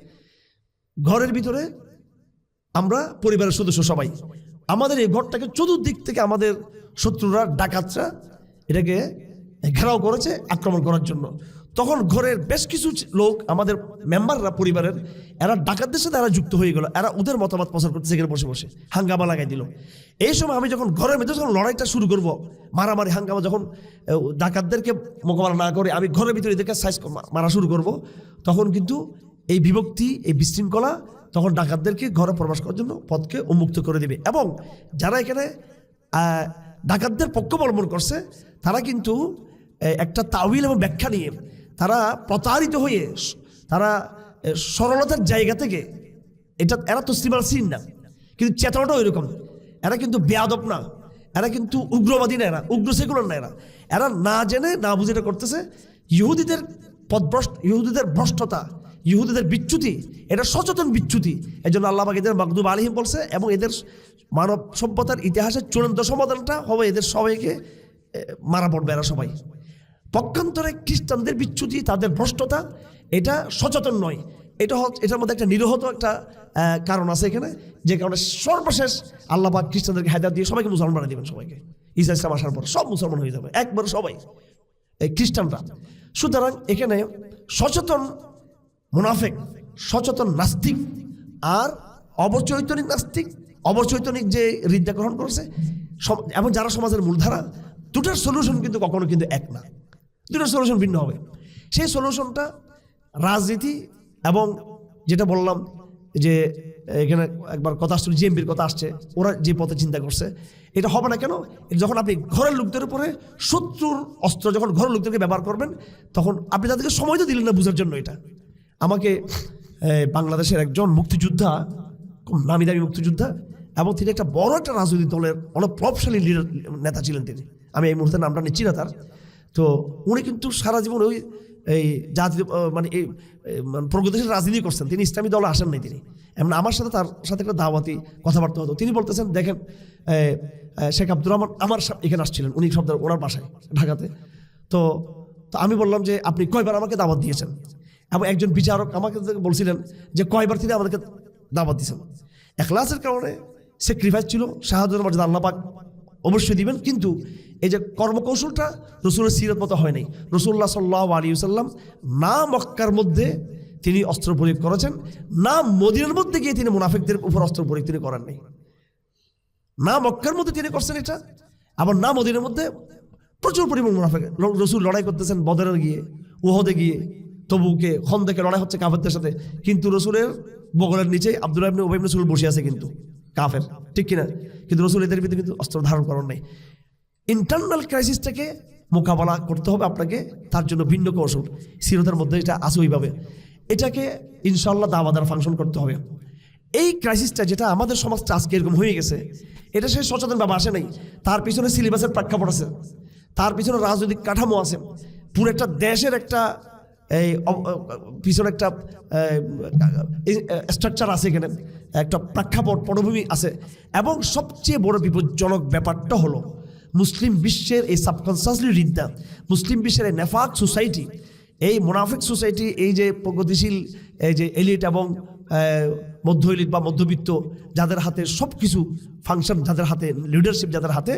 ঘরের ভিতরে আমরা পরিবারের সদস্য সবাই, আমাদের এই ঘরটাকে চতুর্দিক থেকে আমাদের শত্রুরা, ডাকাতরা এটাকে ঘেরাও করেছে আক্রমণ করার জন্য। তখন ঘরের বেশ কিছু লোক, আমাদের মেম্বাররা, পরিবারের, এরা ডাকাতদের সাথে এরা যুক্ত হয়ে গেল। এরা ওদের মতামত প্রচার করতেছে, এখানে বসে বসে হাঙ্গামা লাগাই দিল। এই সময় আমি যখন ঘরের মধ্যে যখন লড়াইটা শুরু করব, মারামারি হাঙ্গামা, যখন ডাকাতদেরকে মোকাবেলা না করে আমি ঘরের ভিতরে এদেরকে সাইজ মারা শুরু করব, তখন কিন্তু এই বিভক্তি, এই বিশৃঙ্খলা তখন ডাকাতদেরকে ঘরে প্রবেশ করার জন্য পথকে উন্মুক্ত করে দেবে। এবং যারা এখানে ডাকাতদের পক্ষ অবলম্বন করছে, তারা কিন্তু একটা তাওয়িল এবং ব্যাখ্যা নিয়ে তারা প্রতারিত হয়ে, তারা সরলতার জায়গা থেকে, এটা এরা তো সিন না, কিন্তু চেতনাটাও এরকম। এরা কিন্তু বেয়াদব না, এরা কিন্তু উগ্রবাদী না, এরা উগ্র সেকুলার না, এরা না জেনে না বুঝে এটা করতেছে। ইহুদিদের ইহুদিদের ভ্রষ্টতা, ইহুদিদের বিচ্যুতি, এটা সচেতন বিচ্যুতি। এই জন্য আল্লাহ পাক এদের মাগদুব আলাইহিম বলছে, এবং এদের মানব সভ্যতার ইতিহাসের চূড়ান্ত সমাধানটা হবে এদের সবাইকে মারা পড়বে, এরা সবাই। পক্ষান্তরে খ্রিস্টানদের বিচ্যুতি, তাদের ভ্রষ্টতা, এটা সচেতন নয়। এটার মধ্যে একটা নিরহত একটা কারণ আছে এখানে, যে কারণে সর্বশেষ আল্লাহ পাক খ্রিস্টানদেরকে হায়দার দিয়ে সবাইকে মুসলমান বানিয়ে দেবেন। সবাইকে ঈসা ইসলাম আসার পর সব মুসলমান হয়ে যাবে একবার, সবাই এই খ্রিস্টানরা। সুতরাং এখানে সচেতন মুনাফিক, সচেতন নাস্তিক, আর অবচৈতনিক নাস্তিক, অবচৈতনিক যে রিদ্দা গ্রহণ করেছে, এবং যারা সমাজের মূলধারা, দুটার সলিউশন কিন্তু কখনো কিন্তু এক না, দুটার সলিউশন ভিন্ন হবে। সেই সলিউশনটা রাজনীতি, এবং যেটা বললাম যে এখানে একবার কথা আসছে, জিএমপির কথা আসছে, ওরা যে পথে চিন্তা করছে, এটা হবে না কেন? যখন আপনি ঘরের লোকদের উপরে শত্রুর অস্ত্র, যখন ঘরের লোকদেরকে ব্যবহার করবেন, তখন আপনি তাদেরকে সময় তো দিলেন না বুঝার জন্য। এটা আমাকে বাংলাদেশের একজন মুক্তিযোদ্ধা, নামি দামি মুক্তিযোদ্ধা, এবং তিনি একটা বড় একটা রাজনৈতিক দলের অনেক প্রভাবশালী লিডার, নেতা ছিলেন তিনি। আমি এই মুহূর্তে নামটা নিচ্ছি না তার। তো উনি কিন্তু সারা জীবন ওই এই জাতীয় মানে এই প্রগতিশীল রাজনীতি করছেন, তিনি ইসলামী দলে আসেন নাই। তিনি এমন আমার সাথে, তার সাথে একটা দাওয়াতি কথাবার্তা হতো। তিনি বলতেছেন, দেখেন শেখ আব্দুর রহমান আমার এখানে আসছিলেন, উনি শব্দ ওনার বাসায় ঢাকাতে। তো আমি বললাম যে আপনি কয়বার আমাকে দাওয়াত দিয়েছেন? এবং একজন বিচারক আমাকে বলছিলেন যে কয়বার তিনি আমাদেরকে দাওয়াত দিয়েছেন। ইখলাসের কারণে স্যাক্রিফাইস ছিল, শাহাদাতের মর্যাদা আল্লাহ পাক অবশ্যই দিবেন, কিন্তু এই যে কর্মকৌশলটা রসুলের সিরাত মতো হয় নাই। রাসূলুল্লাহ সাল্লাল্লাহু আলাইহি ওয়াসাল্লাম না মক্কার মধ্যে তিনি অস্ত্র প্রয়োগ করেছেন, না মদিনার মধ্যে গিয়ে তিনি মুনাফিকদের উপর অস্ত্র প্রয়োগ তিনি করেন নাই। না মক্কার মধ্যে তিনি করছেন এটা, আবার না মদিনার মধ্যে প্রচুর পরিমাণ মুনাফিক। রসুল লড়াই করতেছেন বদরে গিয়ে, উহদে গিয়ে, তবুকে, খন্দকে লড়াই হচ্ছে কাফেরদের সাথে, কিন্তু রসুলের বগলের নিচে আব্দুল্লাহ ইবনে উবাই ইবনে সালুল বসে আছে কিন্তু কাফের, ঠিক কিনা? কিন্তু রসুল এদের ভিতরে কিন্তু অস্ত্র ধারণ করেন নাই। ইন্টারনাল ক্রাইসিসটাকে মোকাবেলা করতে হবে আপনাকে, তার জন্য ভিন্ন কৌশল সিরতের মধ্যে এটা আছে ওইভাবে। এটাকে ইনশাআল্লাহ দাওয়াদার ফাংশন করতে হবে। এই ক্রাইসিসটা যেটা আমাদের সমাজটা আজকে এরকম হয়ে গেছে, এটা সে সচেতনভাবে আসে নাই। তার পিছনে সিলেবাসের প্রেক্ষাপট আছে, তার পিছনে রাজনৈতিক কাঠামো আছে, পুরো একটা দেশের একটা এই পিছনে একটা স্ট্রাকচার আছে, এখানে একটা প্রেক্ষাপট পটভূমি আছে। এবং সবচেয়ে বড় বিপজ্জনক ব্যাপারটা হলো মুসলিম বিশ্বের এই সাবকনসিয়াসলি রিদ্দা, মুসলিম বিশ্বের এই নেফাক সোসাইটি, এই মুনাফিক সোসাইটি, এই যে প্রগতিশীল এই যে এলিট এবং মধ্য এলিট বা মধ্যবিত্ত, যাদের হাতে সব কিছু ফাংশন, যাদের হাতে লিডারশিপ, যাদের হাতে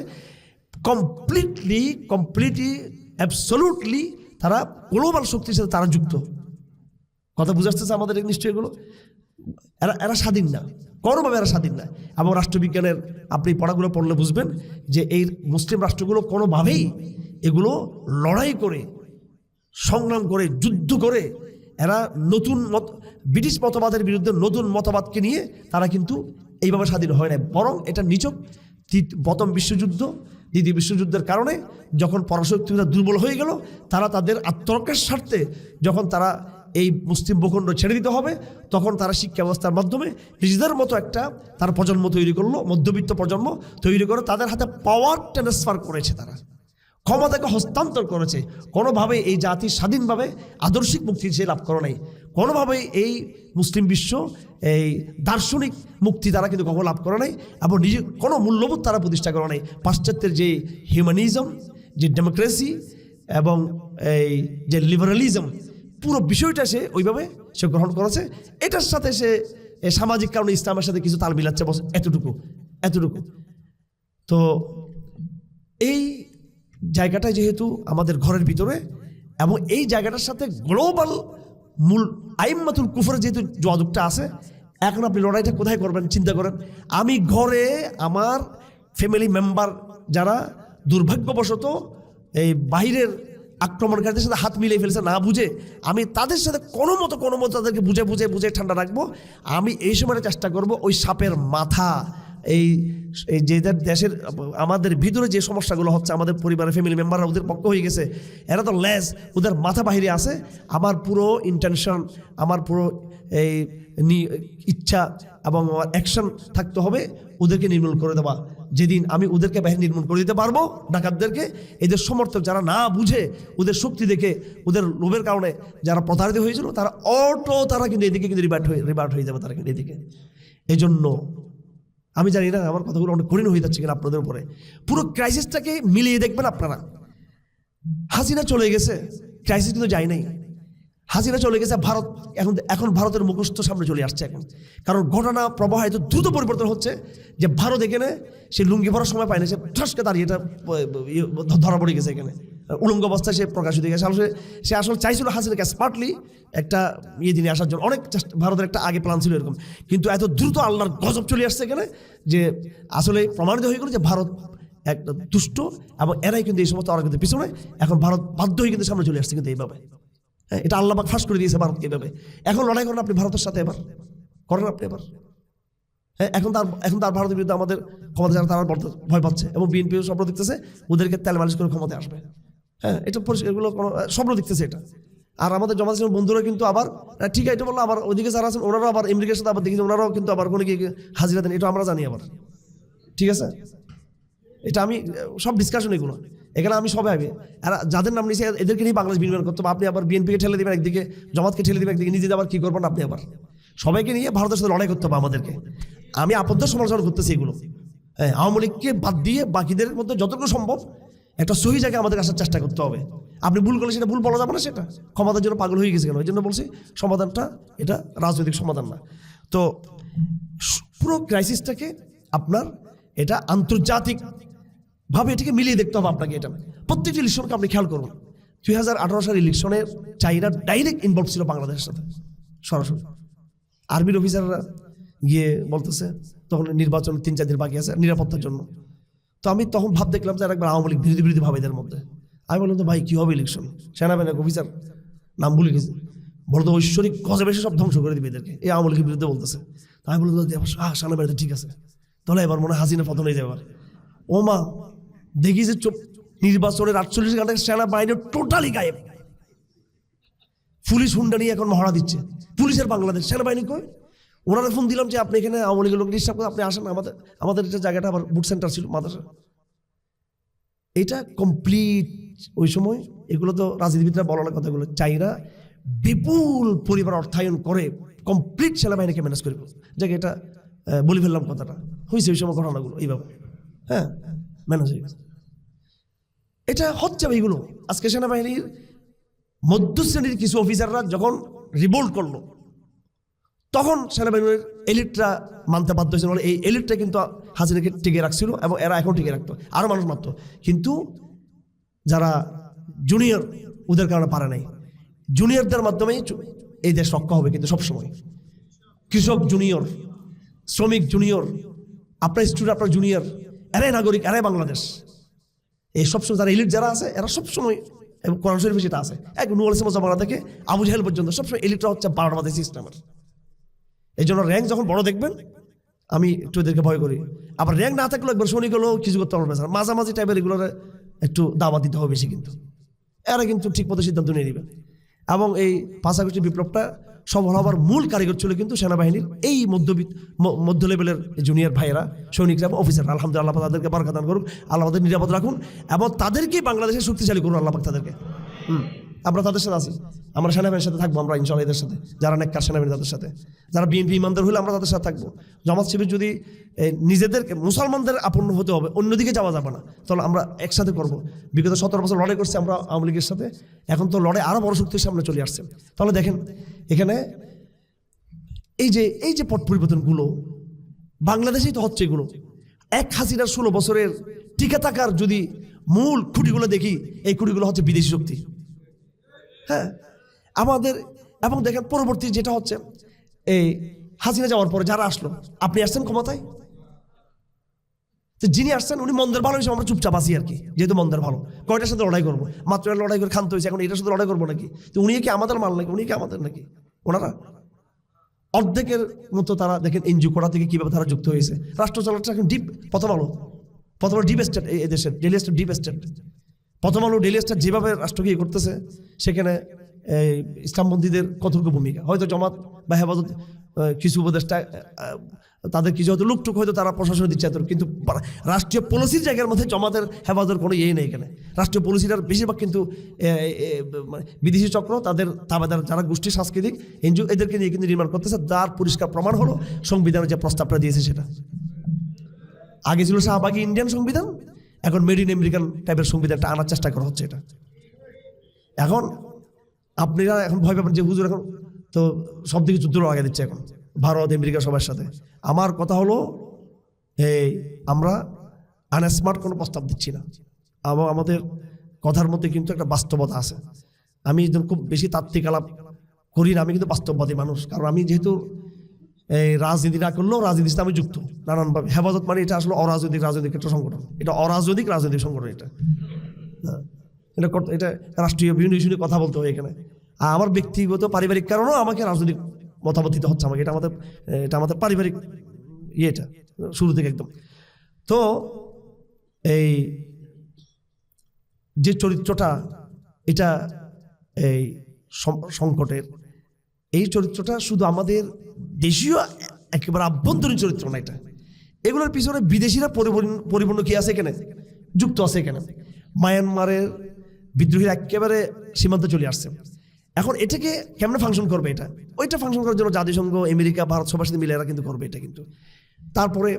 কমপ্লিটলি অ্যাবসলিউটলি তারা গ্লোবাল শক্তির সাথে তারা যুক্ত। কথা বুঝাচ্ছে আমাদের নিশ্চয়ই এগুলো, এরা স্বাধীন না, কোনোভাবে এরা স্বাধীন না। এবং রাষ্ট্রবিজ্ঞানের আপনি পড়াগুলো পড়লে বুঝবেন যে এই মুসলিম রাষ্ট্রগুলো কোনোভাবেই এগুলো লড়াই করে, সংগ্রাম করে, যুদ্ধ করে, এরা নতুন ব্রিটিশ মতবাদের বিরুদ্ধে নতুন মতবাদকে নিয়ে তারা কিন্তু এইভাবে স্বাধীন হয় না, বরং এটা নিছক প্রথম বিশ্বযুদ্ধ, দ্বিতীয় বিশ্বযুদ্ধের কারণে যখন পরাশক্তিরা দুর্বল হয়ে গেল, তারা তাদের আত্মরক্ষার স্বার্থে যখন তারা এই মুসলিম ভূখণ্ড ছেড়ে দিতে হবে, তখন তারা শিক্ষা ব্যবস্থার মাধ্যমে নিজেদের মতো একটা তার প্রজন্ম তৈরি করলো, মধ্যবিত্ত প্রজন্ম তৈরি করে তাদের হাতে পাওয়ার ট্রান্সফার করেছে, তারা ক্ষমতাকে হস্তান্তর করেছে। কোনোভাবে এই জাতি স্বাধীনভাবে আদর্শিক মুক্তি সে লাভ করে নাই, কোনোভাবেই এই মুসলিম বিশ্ব এই দার্শনিক মুক্তি তারা কিন্তু কখনো লাভ করে নাই, এবং নিজে কোনো মূল্যবোধ তারা প্রতিষ্ঠা করে নাই। পাশ্চাত্যের যে হিউম্যানিজম, যে ডেমোক্রেসি এবং এই যে লিবারালিজম, পুরো বিষয়টা সে ওইভাবে সে গ্রহণ করেছে। এটার সাথে সে সামাজিক কারণে ইসলামের সাথে কিছু তাল মিলাচ্ছে, বস এতটুকু। তো এই জায়গাটা যেহেতু আমাদের ঘরের ভিতরে, এবং এই জায়গাটার সাথে গ্লোবাল মূল আইম্মাতুল কুফরের যেহেতু যোগাযোগটা আছে, এখন আপনি লড়াইটা কোথায় করবেন চিন্তা করেন। আমি ঘরে আমার ফ্যামিলি মেম্বার যারা দুর্ভাগ্যবশত এই বাইরের আক্রমণকারীদের সাথে হাত মিলিয়ে ফেলেছে না বুঝে, আমি তাদের সাথে কোনো মতো তাদেরকে বুঝে ঠান্ডা রাখবো। আমি এই সময় চেষ্টা করব ওই সাপের মাথা, এই যে দেশের আমাদের ভিতরে যে সমস্যাগুলো হচ্ছে, আমাদের পরিবারের ফ্যামিলি মেম্বাররা ওদের পক্ষ হয়ে গেছে, এরা তো লেজ, ওদের মাথা বাহিরে আছে। আমার পুরো ইন্টেনশন, আমার পুরো এই ইচ্ছা এবং আমার অ্যাকশন থাকতে হবে ওদেরকে নির্মূল করে দেওয়া। যেদিন আমি ওদেরকে বাহিরে নির্মূল করে দিতে পারবো, ডাকাতদেরকে, এদের সমর্থক যারা না বুঝে ওদের শক্তি দেখে, ওদের লোভের কারণে যারা প্রতারিত হয়েছিল, তারা কিন্তু এদিকে কিন্তু রিভার্ট হয়ে যাবে, তারা কিন্তু এদিকে। এই জন্য আমি জানি না আমার কথাগুলো অনেক কঠিন হয়ে যাচ্ছে কিনা আপনাদের উপরে। পুরো ক্রাইসিসটাকে মিলিয়ে দেখবেন আপনারা। হাসিনা চলে গেছে, ক্রাইসিস কিন্তু যায় নাই। হাসিনা চলে গেছে, ভারত এখন ভারতের মুখস্থ সামনে চলে আসছে এখন, কারণ ঘটনা প্রবাহ এত দ্রুত পরিবর্তন হচ্ছে যে ভারত এখানে সে লুঙ্গি ভরার সময় পায় না, সে ঠাসকে দাঁড়িয়ে এটা ধরা পড়ে গেছে এখানে উলঙ্গ অবস্থায় সে প্রকাশিত হয়ে গেছে। সে আসলে চাইছিল হাসিনাকে স্মার্টলি একটা দিনে আসার জন্য, অনেক ভারতের একটা আগে প্ল্যান ছিল এরকম, কিন্তু এত দ্রুত আল্লাহর গজব চলে আসছে এখানে যে আসলে প্রমাণিত হয়ে গেল যে ভারত একটা দুষ্ট, এবং এরাই কিন্তু এই সমস্ত অরাজকতার পিছনে। এখন ভারত বাধ্য হয়ে কিন্তু সামনে চলে আসছে কিন্তু এইভাবে। এটা আল্লাহ পাক ফাঁস করে দিয়েছে ভারতকে এইভাবে। এখন লড়াই করেন আপনি ভারতের সাথে, এবার করেন আপনি এবার। এখন তার ভারতের বিরুদ্ধে আমাদের ক্ষমতা যারা তারা ভয় পাচ্ছে, এবং বিএনপিও স্বপ্ন দেখতেছে ওদেরকে তেল মালিশ করে ক্ষমতায় আসবে। এটা এগুলো কোনো স্বপ্ন দেখতেছে এটা। আর আমাদের জমাত বন্ধুরা কিন্তু আবার ঠিক আছে বললো, আবার ওইদিকে যারা আছেন ওনারাও আবার আমেরিকার সাথে আবার দেখি ওনারাও কিন্তু আবার কোনো গিয়ে হাজিরা দেন, এটা আমরা জানি আবার। ঠিক আছে, এটা আমি সব ডিসকাশন এগুলো এখানে আমি সবাই আগে যাদের নাম নিয়েছে এদেরকে নিয়ে বাংলাদেশ বিনিময় করতে হবে। আপনি আবার বিএনপিকে ঠেলে দেবেন একদিকে, জামাতকে ঠেলে দেবেন একদিকে, নিজে আবার কি করবেন আপনি? আবার সবাইকে নিয়ে ভারতের সাথে লড়াই করতে হবে আমাদেরকে। আমি আপত্তির সমালোচনা করতেছি এগুলো। আওয়ামী লীগকে বাদ দিয়ে বাকিদের মধ্যে যতটুকু সম্ভব একটা সহি জায়গায় আমাদের আসার চেষ্টা করতে হবে। আপনি ভুল করলে সেটা ভুল বলা যাবে না, সেটা ক্ষমতার জন্য পাগল হয়ে গেছে কেন? এই জন্য বলছি সমাধানটা এটা রাজনৈতিক সমাধান না। তো পুরো ক্রাইসিসটাকে আপনার এটা আন্তর্জাতিক ভাবে এটাকে মিলিয়ে দেখতে হবে আপনাকে। এটা প্রত্যেকটি ইলেকশনকে আপনি খেয়াল করুন। 2018 সালের ইলেকশনে চাইনা ডাইরেক্ট ইনভলভ ছিল বাংলাদেশের সাথে সরাসরি। আর্মির অফিসাররা গিয়ে বলতেছে তখন নির্বাচন 3-4 দিন বাকি আছে নিরাপত্তার জন্য, তো আমি তখন ভাব দেখলাম যে একবার আওয়ামী লীগ বিরোধী ভাব এদের মধ্যে। আমি বললাম তো ভাই কী হবে ইলেকশন, সেনাবাহিনী অফিসার নাম ভুলে গেছে, বলতো ঐশ্বরিক গজে বেশি সব ধ্বংস করে দিবে এদেরকে, এই আওয়ামী লীগের বিরুদ্ধে বলতেছে। তো আমি বললাম সেনাবাহিনী ঠিক আছে, তাহলে এবার মনে হয় হাসিনা পতন হয়ে যাবে। ও মা, দেখি যে নির্বাচনের 48 ঘন্টায় সেনাবাহিনী টোটালি গায়েব। পুলিশ হুন্ডা নিয়ে এখন মহড়া দিচ্ছে, পুলিশের বাংলাদেশ, সেনাবাহিনী কই? ওনারা ফোন দিলাম যে আপনি এখানে আওয়ামী লীগের লোক ডিস্টার্ব করে, আপনি আসেন, আমাদের এটা জায়গাটা আবার বুট সেন্টার ছিল মাদ্রাসা। এটা কমপ্লিট ওই সময়, এগুলো তো রাজনীতিবিদরা বলার কথাগুলো, চাইরা বিপুল পরিমাণ অর্থায়ন করে কমপ্লিট সেনাবাহিনীকে ম্যানেজ করে যে এটা বলে ফেললাম কথাটা, হয়েছে ওই সময় ঘটনাগুলো এইভাবে, হ্যাঁ ম্যানেজ হয়ে গেছে। এটা হচ্ছে এইগুলো। আজকে সেনাবাহিনীর মধ্য শ্রেণীর কিছু অফিসাররা যখন রিভোল্ট করলো, তখন সেনাবাহিনীর এলিটরা মানতে বাধ্য হয়েছিল। এই এলিটটা কিন্তু হাসিনাকে টিকে রাখছিল এবং এরা এখন টিকে রাখতো, আরো মানুষ মারতো, কিন্তু যারা জুনিয়র ওদের কারণে পারে নাই। জুনিয়রদের মাধ্যমেই এই দেশ রক্ষা হবে, কিন্তু সবসময় কৃষক জুনিয়র, শ্রমিক জুনিয়র, আপনার স্টুডেন্ট আপনার জুনিয়র, এরাই নাগরিক, এরাই বাংলাদেশ। এই সবসময় যারা এলিট যারা আছে এরা সবসময়, এবং কোরআন শরীফে সেটা আছে, এক নূর আলাইহিস সালাম থেকে আবু জাহেল পর্যন্ত সবসময় এলিটরা হচ্ছে 12টা সিস্টেমের। এই জন্য র্যাঙ্ক যখন বড় দেখবেন, আমি একটু এদেরকে ভয় করি। আবার র্যাঙ্ক না থাকলেও একবার শনি গেলেও কিছু করতে পারবে না, মাঝামাঝি টাইপের এগুলোর একটু দাওয়া দিতে হবে বেশি, কিন্তু এরা কিন্তু ঠিক মতো সিদ্ধান্ত নিয়ে নেবে। এবং এই 5 আগস্টের বিপ্লবটা সফল হওয়ার মূল কারিগর ছিল কিন্তু সেনাবাহিনীর এই মধ্য লেভেলের জুনিয়র ভাইয়েরা, সৈনিকরা এবং অফিসার। আলহামদুলিল্লাহ, আল্লাহ তাদেরকে বরকত দান করুন, আল্লাহ তাদের নিরাপদ রাখুন এবং তাদেরকেই বাংলাদেশের শক্তিশালী করুন আল্লাহ পাক তাদেরকে। আমরা তাদের সাথে আছি, আমরা সেনাবাহিনীর সাথে থাকবো, আমরা ইনশাআল্লাহ এদের সাথে, যারা নেককার সেনাবাহিনী তাদের সাথে, যারা বিএনপি ইমানদার হলে আমরা তাদের সাথে থাকবো। জামাত শিবির যদি নিজেদেরকে মুসলমানদের আপন্ন হতে হবে, অন্যদিকে যাওয়া যাবে না, তাহলে আমরা একসাথে করবো। বিগত 17 বছর লড়াই করছি আমরা আওয়ামী লীগের সাথে, এখন তো লড়াই আরো বড় শক্তির সামনে চলে আসছে। তাহলে দেখেন এখানে এই যে পট পরিবর্তনগুলো বাংলাদেশেই তো হচ্ছে। এগুলো এক হাসিনার 16 বছরের টিকে থাকার যদি মূল খুঁটিগুলো দেখি, এই খুঁটিগুলো হচ্ছে বিদেশি শক্তি। হ্যাঁ, আমাদের, এবং দেখেন পরবর্তী যেটা হচ্ছে, এই হাসিনা যাওয়ার পরে যারা আসলো, আপনি আসছেন ক্ষমতায়, তো যিনি আসছেন উনি মন্দের ভালো হিসেবে আমরা চুপচাপ আছি আর কি, যেহেতু মন্দের ভালো, কয়টার সাথে লড়াই করবো, মাত্র লড়াই করে ক্ষান্ত হয়েছে, এখন এটার সাথে লড়াই করবো নাকি? তো উনি কি আমাদের মাল নাকি? উনি কি আমাদের নাকি? ওনারা অর্ধেকের মতো তারা দেখেন এনজিও করা থেকে কিভাবে তারা যুক্ত হয়েছে। রাষ্ট্র চালাচ্ছে এখন ডিপ, প্রথম আলো ডিপ স্টেট, এই দেশের ডেইলি স্টেট ডিপ স্টেট। প্রথম আলো ডেইলি স্টেট যেভাবে রাষ্ট্রকে ইয়ে করতেছে, সেখানে ইসলামপন্থীদের কতটুকু ভূমিকা, হয়তো জামাত বা হেফাজত কিছু উপদেষ্টা, তাদের কিছু হয়তো লুকটুক হয়তো তারা প্রশাসনে দিচ্ছে, কিন্তু রাষ্ট্রীয় পলিসির জায়গার মধ্যে জামাতের হেফাজতের কোনো ইয়ে নেই এখানে। রাষ্ট্রীয় পলিসিটার বেশিরভাগ কিন্তু বিদেশি চক্র, তাদের তাবেদার যারা গোষ্ঠী সাংস্কৃতিক এনজিও, এদেরকে নিয়ে কিন্তু নির্মাণ করতেছে। যার পরিষ্কার প্রমাণ হলো সংবিধানের যে প্রস্তাবটা দিয়েছে সেটা। আগে ছিল শাহবাগী ইন্ডিয়ান সংবিধান, এখন মেড ইন আমেরিকান টাইপের সংবিধানটা আনার চেষ্টা করা হচ্ছে। এটা এখন আপনারা এখন ভয় পাবেন যে হুজুর এখন তো সব দিকে যুদ্ধ লাগা দিচ্ছে এখন ভারত আমেরিকা সবার সাথে। আমার কথা হলো, আমরা আনস্মার্ট কোনো প্রস্তাব দিচ্ছি না, এবং আমাদের কথার মধ্যে কিন্তু একটা বাস্তবতা আছে। আমি খুব বেশি তাত্ত্বিক আলাপ করি না, আমি কিন্তু বাস্তববাদী মানুষ। কারণ আমি যেহেতু এই রাজনীতি না করলেও রাজনীতির সাথে আমি যুক্ত নানানভাবে। হেফাজত মানে এটা আসলে রাজনৈতিক একটা সংগঠন, এটা অরাজনৈতিক রাজনৈতিক সংগঠন। এটা রাষ্ট্রীয় বিভিন্ন ইস্যু কথা বলতে হয় এখানে। আর আমার ব্যক্তিগত পারিবারিক কারণেও আমাকে রাজনৈতিক মতামত দিতে হচ্ছে আমাকে, এটা আমাদের পারিবারিক ইয়েটা শুরু থেকে একদম। তো এই যে চরিত্রটা, এটা এই সংকটের, এই চরিত্রটা শুধু আমাদের দেশীয় একেবারে আভ্যন্তরীণ চরিত্র না, এটা এগুলোর পিছনে বিদেশিরা পরিপূর্ণ কি আছে এখানে, যুক্ত আছে এখানে। মায়ানমারের বিদ্রোহীরা একেবারে সীমান্তে চলে আসছে। এখন এটাকে কেমনে ফাংশন করবে? ওইটা ফাংশন করার জন্য জাতিসংঘ, আমেরিকা, ভারত সবার সাথে মিলে এরা কিন্তু করবে এটা। কিন্তু তারপরে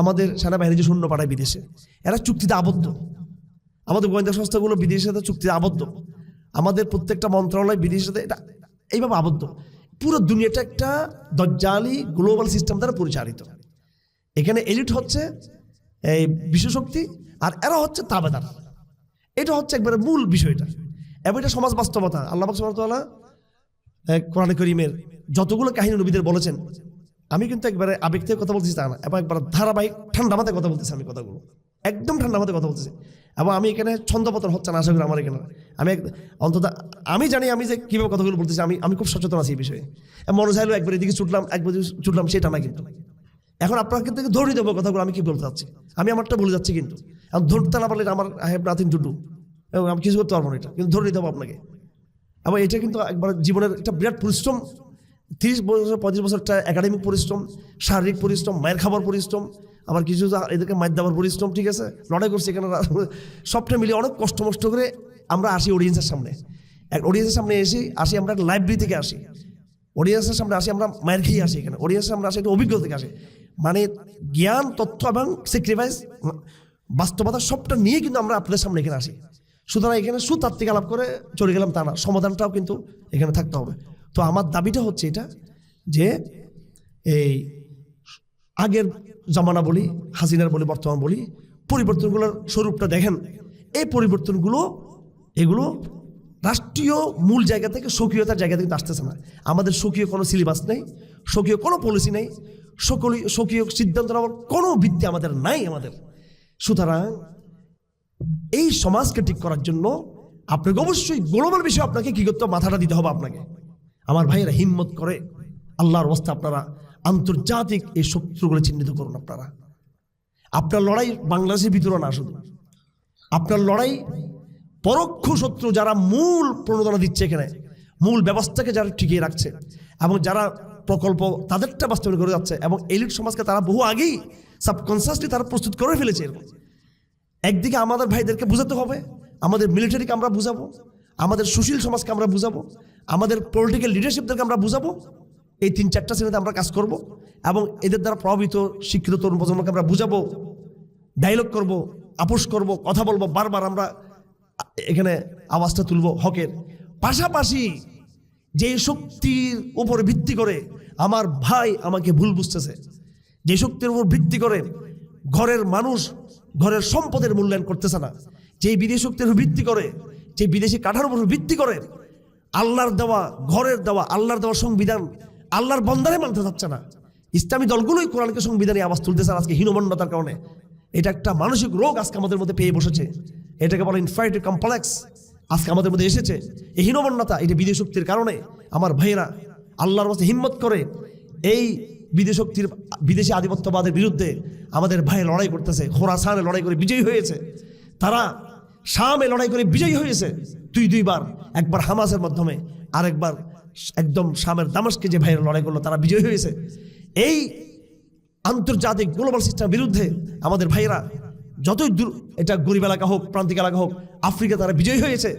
আমাদের সেনাবাহিনী যে সৈন্য পাঠায় বিদেশে, এরা চুক্তিতে আবদ্ধ। আমাদের গোয়েন্দা সংস্থাগুলো বিদেশের সাথে চুক্তিতে আবদ্ধ, আমাদের প্রত্যেকটা মন্ত্রণালয় বিদেশের সাথে এটা এইভাবে আবদ্ধ। পুরো দুনিয়াটা একটা দজ্জালি গ্লোবাল সিস্টেম দ্বারা পরিচালিত। এখানে এলিট হচ্ছে এই বিশ্বশক্তি, আর এরা হচ্ছে তাবেদার। এটা হচ্ছে একবারে মূল বিষয়টা, এবং এটা সমাজ বাস্তবতা। আল্লাহ পাক সুবহানাহু ওয়া তাআলা কোরআনে কারীমের যতগুলো কাহিনী নবীদের বলেছেন, আমি কিন্তু একবারে আবেগ থেকে কথা বলতেছি তা না, এবং একবার ধারাবাহিক ঠান্ডা মাথায় কথা বলতেছি আমি কথাগুলো। একদম ঠান্ডা মাথায় কথা বলতেছি। এবং আমি এখানে ছন্দপতন হচ্ছে না, আশা করি আমার এখানে আমি অন্তত আমি জানি আমি যে কীভাবে কথাগুলো বলতেছি, আমি খুব সচেতন আছি এই বিষয়ে। মনে চাইলেও একবার এদিকে ছুটলাম, একবার ছুটলাম, সেটা না। কিন্তু এখন আপনাকে থেকে ধরে দেবো কথাগুলো আমি কি বলতে চাচ্ছি, আমি আমারটা বলে যাচ্ছি। কিন্তু আমি ধরতে না পারলে আমার I have nothing to do, এবং আমি কিছু করতে পারবো না, এটা কিন্তু ধরে দেবো আপনাকে। এবং এটা কিন্তু একবার জীবনের একটা বিরাট পরিশ্রম, 30 বছর 35 বছরটা একাডেমিক পরিশ্রম, শারীরিক পরিশ্রম, মায়ের খাবার পরিশ্রম, আবার কিছু এদেরকে মায়ের দেওয়ার পরিশ্রম, ঠিক আছে, লড়াই করছি এখানে, সবটা মিলিয়ে অনেক কষ্ট মষ্ট করে আমরা আসি অডিয়েন্সের সামনে। অডিয়েন্সের সামনে আসি আমরা লাইব্রেরি থেকে আসি, অডিয়েন্সের সামনে আসি আমরা মায়ের খেয়ে আসি, এখানে অডিয়েন্সের সামনে আসি একটা অভিজ্ঞতা থেকে আসি। মানে জ্ঞান, তথ্য এবং স্যাক্রিফাইস, বাস্তবতা সবটা নিয়ে কিন্তু আমরা আপনাদের সামনে এখানে আসি। সুতরাং এখানে সুতাত্ত্বিক আলাপ করে চলে গেলাম তা না, সমাধানটাও কিন্তু এখানে থাকতে হবে। তো আমার দাবিটা হচ্ছে এটা যে এই আগের জামানা বলি, হাসিনার বলি, বর্তমান বলি, পরিবর্তনগুলোর স্বরূপটা দেখেন। এই পরিবর্তনগুলো এগুলো রাষ্ট্রীয় মূল জায়গা থেকে, স্বকীয়তার জায়গা থেকে আসতেছে না। আমাদের স্বকীয় কোনো সিলেবাস নেই, স্বকীয় কোনো পলিসি নেই, স্বকীয় সিদ্ধান্ত নেওয়ার কোনো ভিত্তি আমাদের নাই আমাদের। সুতরাং এই সমাজকে ঠিক করার জন্য আপনাকে অবশ্যই গ্লোবাল বিষয়ে আপনাকে কি করতে হবে, মাথাটা দিতে হবে আপনাকে। আমার ভাইয়েরা হিম্মত করে আল্লাহর অবস্থা আপনারা আন্তর্জাতিক এই শত্রুগুলো চিহ্নিত করুন। আপনার লড়াই বাংলাদেশের ভিতরে না, শুধু আপনার লড়াই পরোক্ষ শত্রু যারা মূল প্রণোদনা দিচ্ছে, এখানে মূল ব্যবস্থাকে যারা টিকিয়ে রাখছে এবং যারা প্রকল্প তাদেরটা বাস্তবায়ন করে যাচ্ছে, এবং এলিট সমাজকে তারা বহু আগেই সাবকনসিয়াসলি তারা প্রস্তুত করে ফেলেছে। এরকম একদিকে আমাদের ভাইদেরকে বুঝাতে হবে, আমাদের মিলিটারিকে আমরা বুঝাবো, আমাদের সুশীল সমাজকে আমরা বুঝাবো, আমাদের পলিটিক্যাল লিডারশিপদেরকে আমরা বুঝাবো। এই 3-4টা শ্রেণীতে আমরা কাজ করব এবং এদের দ্বারা প্রভাবিত শিক্ষিত তরুণ প্রজন্মকে আমরা বুঝাবো, ডায়লগ করব, আপোষ করব, কথা বলবো, বারবার আমরা এখানে আওয়াজটা তুলব হকের। পাশাপাশি যে শক্তির উপর ভিত্তি করে আমার ভাই আমাকে ভুল বুঝতেছে, যে শক্তির উপর ভিত্তি করে ঘরের মানুষ ঘরের সম্পদের মূল্যায়ন করতেছে না, যে বিদেশি শক্তির উপর ভিত্তি করে, যে বিদেশি কাঠার উপর ভিত্তি করে আল্লাহর দেওয়া, ঘরের দেওয়া, আল্লাহর দেওয়া সংবিধান আল্লাহর বন্দারে মানতে চাচ্ছে না, ইসলামী দলগুলোই কোরআনকে সংবিধানে আওয়াজ তুলতেছে আজকে হীনমন্যতার কারণে। এটা একটা মানসিক রোগ আজকে আমাদের মধ্যে পেয়ে বসেছে, এটাকে বলে ইনফ্যারিটি কমপ্লেক্স। আজকে আমাদের মধ্যে এসেছে এই হীনমন্যতা, এটা বিদেশি শক্তির কারণে। আমার ভাইয়েরা আল্লাহর কাছে হিম্মত করে এই বিদেশি শক্তির, বিদেশি আধিপত্যবাদের বিরুদ্ধে আমাদের ভাই লড়াই করতেছে। খোরাসানে লড়াই করে বিজয়ী হয়েছে, তারা শামে লড়াই করে বিজয়ী হয়েছে 2বার, একবার হামাসের মাধ্যমে, আরেকবার একদম শামের দামেস্কে যে ভাইয়েরা লড়াই করলো তারা বিজয়ী হয়েছে। এই আন্তর্জাতিক গ্লোবাল সিস্টেমের বিরুদ্ধে আমাদের ভাইয়েরা যতই দূর, এটা গরিব এলাকা হোক, প্রান্তিক এলাকা হোক, আফ্রিকা তারা বিজয়ী হয়েছে।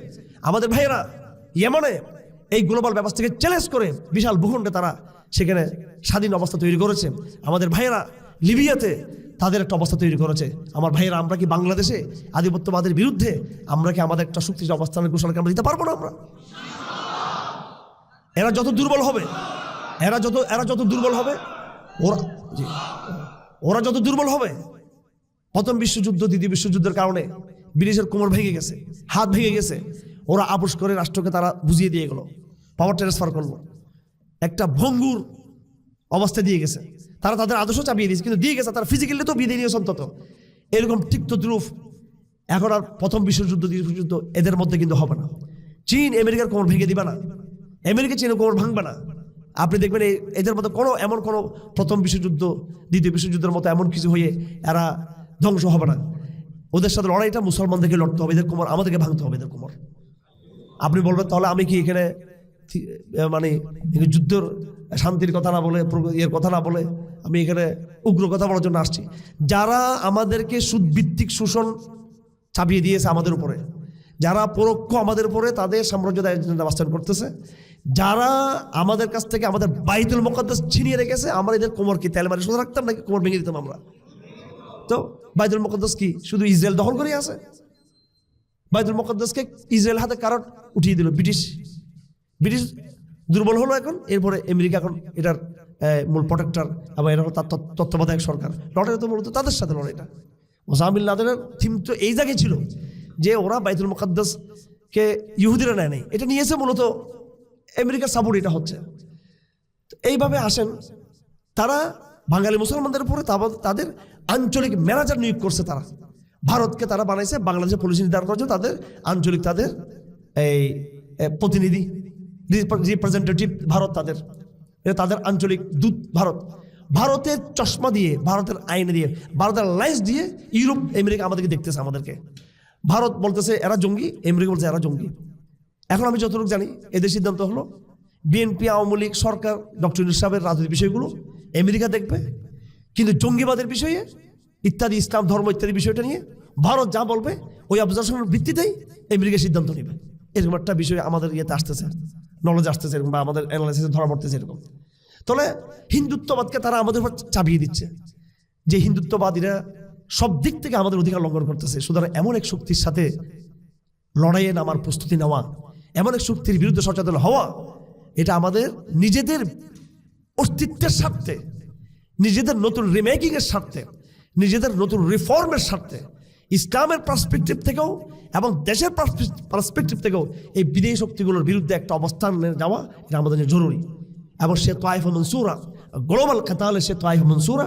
আমাদের ভাইয়েরা ইয়েমেনে এই গ্লোবাল ব্যবস্থাকে চ্যালেঞ্জ করে বিশাল ভূখণ্ডে তারা সেখানে স্বাধীন অবস্থা তৈরি করেছে। আমাদের ভাইয়েরা লিবিয়াতে তাদের একটা অবস্থা তৈরি করেছে। আমার ভাইয়েরা আমরা কি বাংলাদেশে আধিপত্যবাদের বিরুদ্ধে আমরা কি আমাদের একটা শক্তিশালী অবস্থানের ঘোষণাকে আমরা দিতে পারবো না? আমরা এরা যত দুর্বল হবে, এরা যত দুর্বল হবে, ওরা যত দুর্বল হবে, প্রথম বিশ্বযুদ্ধ, দ্বিতীয় বিশ্বযুদ্ধের কারণে ব্রিটিশের কোমর ভেঙে গেছে, হাত ভেঙে গেছে, ওরা আপোষ করে রাষ্ট্রকে তারা বুঝিয়ে দিয়ে গেল, পাওয়ার ট্রান্সফার করলো, একটা ভঙ্গুর অবস্থা দিয়ে গেছে। তারা তাদের আদর্শ চাপিয়ে দিয়েছে, কিন্তু দিয়ে গেছে, তারা ফিজিক্যালি তো বিদায় নিয়েছে অন্তত। এরকম তিক্ত দ্রুপ এখন আর প্রথম বিশ্বযুদ্ধ, দ্বিতীয় বিশ্বযুদ্ধ এদের মধ্যে কিন্তু হবে না। চীন আমেরিকার কোমর ভেঙে দিবে না, আমেরিকা চীনের কোমর ভাঙবে না। আপনি দেখবেন এদের মধ্যে এমন কোনো প্রথম বিশ্বযুদ্ধ, দ্বিতীয় বিশ্বযুদ্ধের মতো এমন কিছু হয়ে এরা ধ্বংস হবে না। ওদের সাথে লড়াইটা মুসলমানদেরকে লড়তে হবে, এদের কোমর আমাদেরকে ভাঙতে হবে, এদের কোমর। আপনি বলবেন তাহলে আমি কি এখানে মানে যুদ্ধের শান্তির কথা না বলে, এর কথা না বলে আমি এখানে উগ্র কথা বলার জন্য আসছি? যারা আমাদেরকে সুদভিত্তিক শোষণ চাপিয়ে দিয়েছে আমাদের উপরে, যারা পরোক্ষ আমাদের উপরে তাদের সাম্রাজ্যবাদ বাস্তবায়ন করতেছে, যারা আমাদের কাছ থেকে আমাদের বাইতুল মুকাদ্দাস ছিনিয়ে রেখেছে, আমরা এদের কোমর কি তেল মারি সোজা রাখতাম নাকি কোমর ভেঙে দিতাম আমরা? তো বাইতুল মুকাদ্দাস কি শুধু ইসরায়েল দখল করেই আছে? বাইতুল মুকাদ্দাসকে ইসরায়েল হাতে কারণ উঠিয়ে দিল ব্রিটিশ দুর্বল হলো এখন। এরপরে আমেরিকা এখন এটার মূল প্রোটেক্টর, এবং এরা তার তত্ত্বাবধায়ক সরকার। লড়াই তো মূলত তাদের সাথে লড়াইটা। ওসামা বিন লাদেনের থিম তো এই জায়গায় ছিল যে ওরা বাইতুল মুকাদ্দাসকে ইহুদিরা নেয় নাই, এটা নিয়েছে মূলত আমেরিকার সাপোর্ট এটা হচ্ছে। এইভাবে আসেন তারা বাঙালি মুসলমানদের উপরে তাদের আঞ্চলিক ম্যানেজার নিয়োগ করছে। তারা ভারতকে তারা বানাইছে বাংলাদেশের পলিসি নির্ধারণ করেছে, তাদের আঞ্চলিক তাদের এই প্রতিনিধি রিপ্রেজেন্টেটিভ ভারত, তাদের আঞ্চলিক দূত ভারত। ভারতের চশমা দিয়ে, ভারতের আইনে দিয়ে, ভারতের লাইন্স দিয়ে ইউরোপ আমেরিকা আমাদেরকে দেখতেছে। আমাদেরকে ভারত বলতেছে এরা জঙ্গি, আমেরিকা বলছে এরা জঙ্গি। এখন আমি যতটুকু জানি এদের সিদ্ধান্ত হলো বিএনপি, আওয়ামী লীগ, সরকার, ডক্টর ইউনূস সাহেবের রাজনৈতিক বিষয়গুলো আমেরিকা দেখবে, কিন্তু জঙ্গিবাদের বিষয়ে ইত্যাদি, ইসলাম ধর্ম ইত্যাদি বিষয়টা নিয়ে ভারত যা বলবে ওই অবজারভেশনের ভিত্তিতেই আমেরিকা সিদ্ধান্ত নেবে। এরকম একটা বিষয় আমাদের ইয়েতে আসতেছে, নলেজ আসতেছে এরকম, বা আমাদের অ্যানালাইসিসে ধরা পড়তেছে এরকম। তাহলে হিন্দুত্ববাদকে তারা আমাদের উপর চাপিয়ে দিচ্ছে, যে হিন্দুত্ববাদীরা সব দিক থেকে আমাদের অধিকার লঙ্ঘন করতেছে। সুতরাং এমন এক শক্তির সাথে লড়াইয়ে নামার প্রস্তুতি নেওয়া, এমন এক শক্তির বিরুদ্ধে সচেতন হওয়া, এটা আমাদের নিজেদের অস্তিত্বের স্বার্থে, নিজেদের নতুন রিমেকিংয়ের স্বার্থে, নিজেদের নতুন রিফর্মের স্বার্থে, ইসলামের পার্সপেক্টিভ থেকেও এবং দেশের পার্সপেক্টিভ থেকেও এই বিদেশি শক্তিগুলোর বিরুদ্ধে একটা অবস্থান যাওয়া এটা আমাদের জন্য জরুরি। এবং সে তোয়াইফ মনসুরা, গ্লোবাল কাতালে সে তোয়াইফ মনসুরা,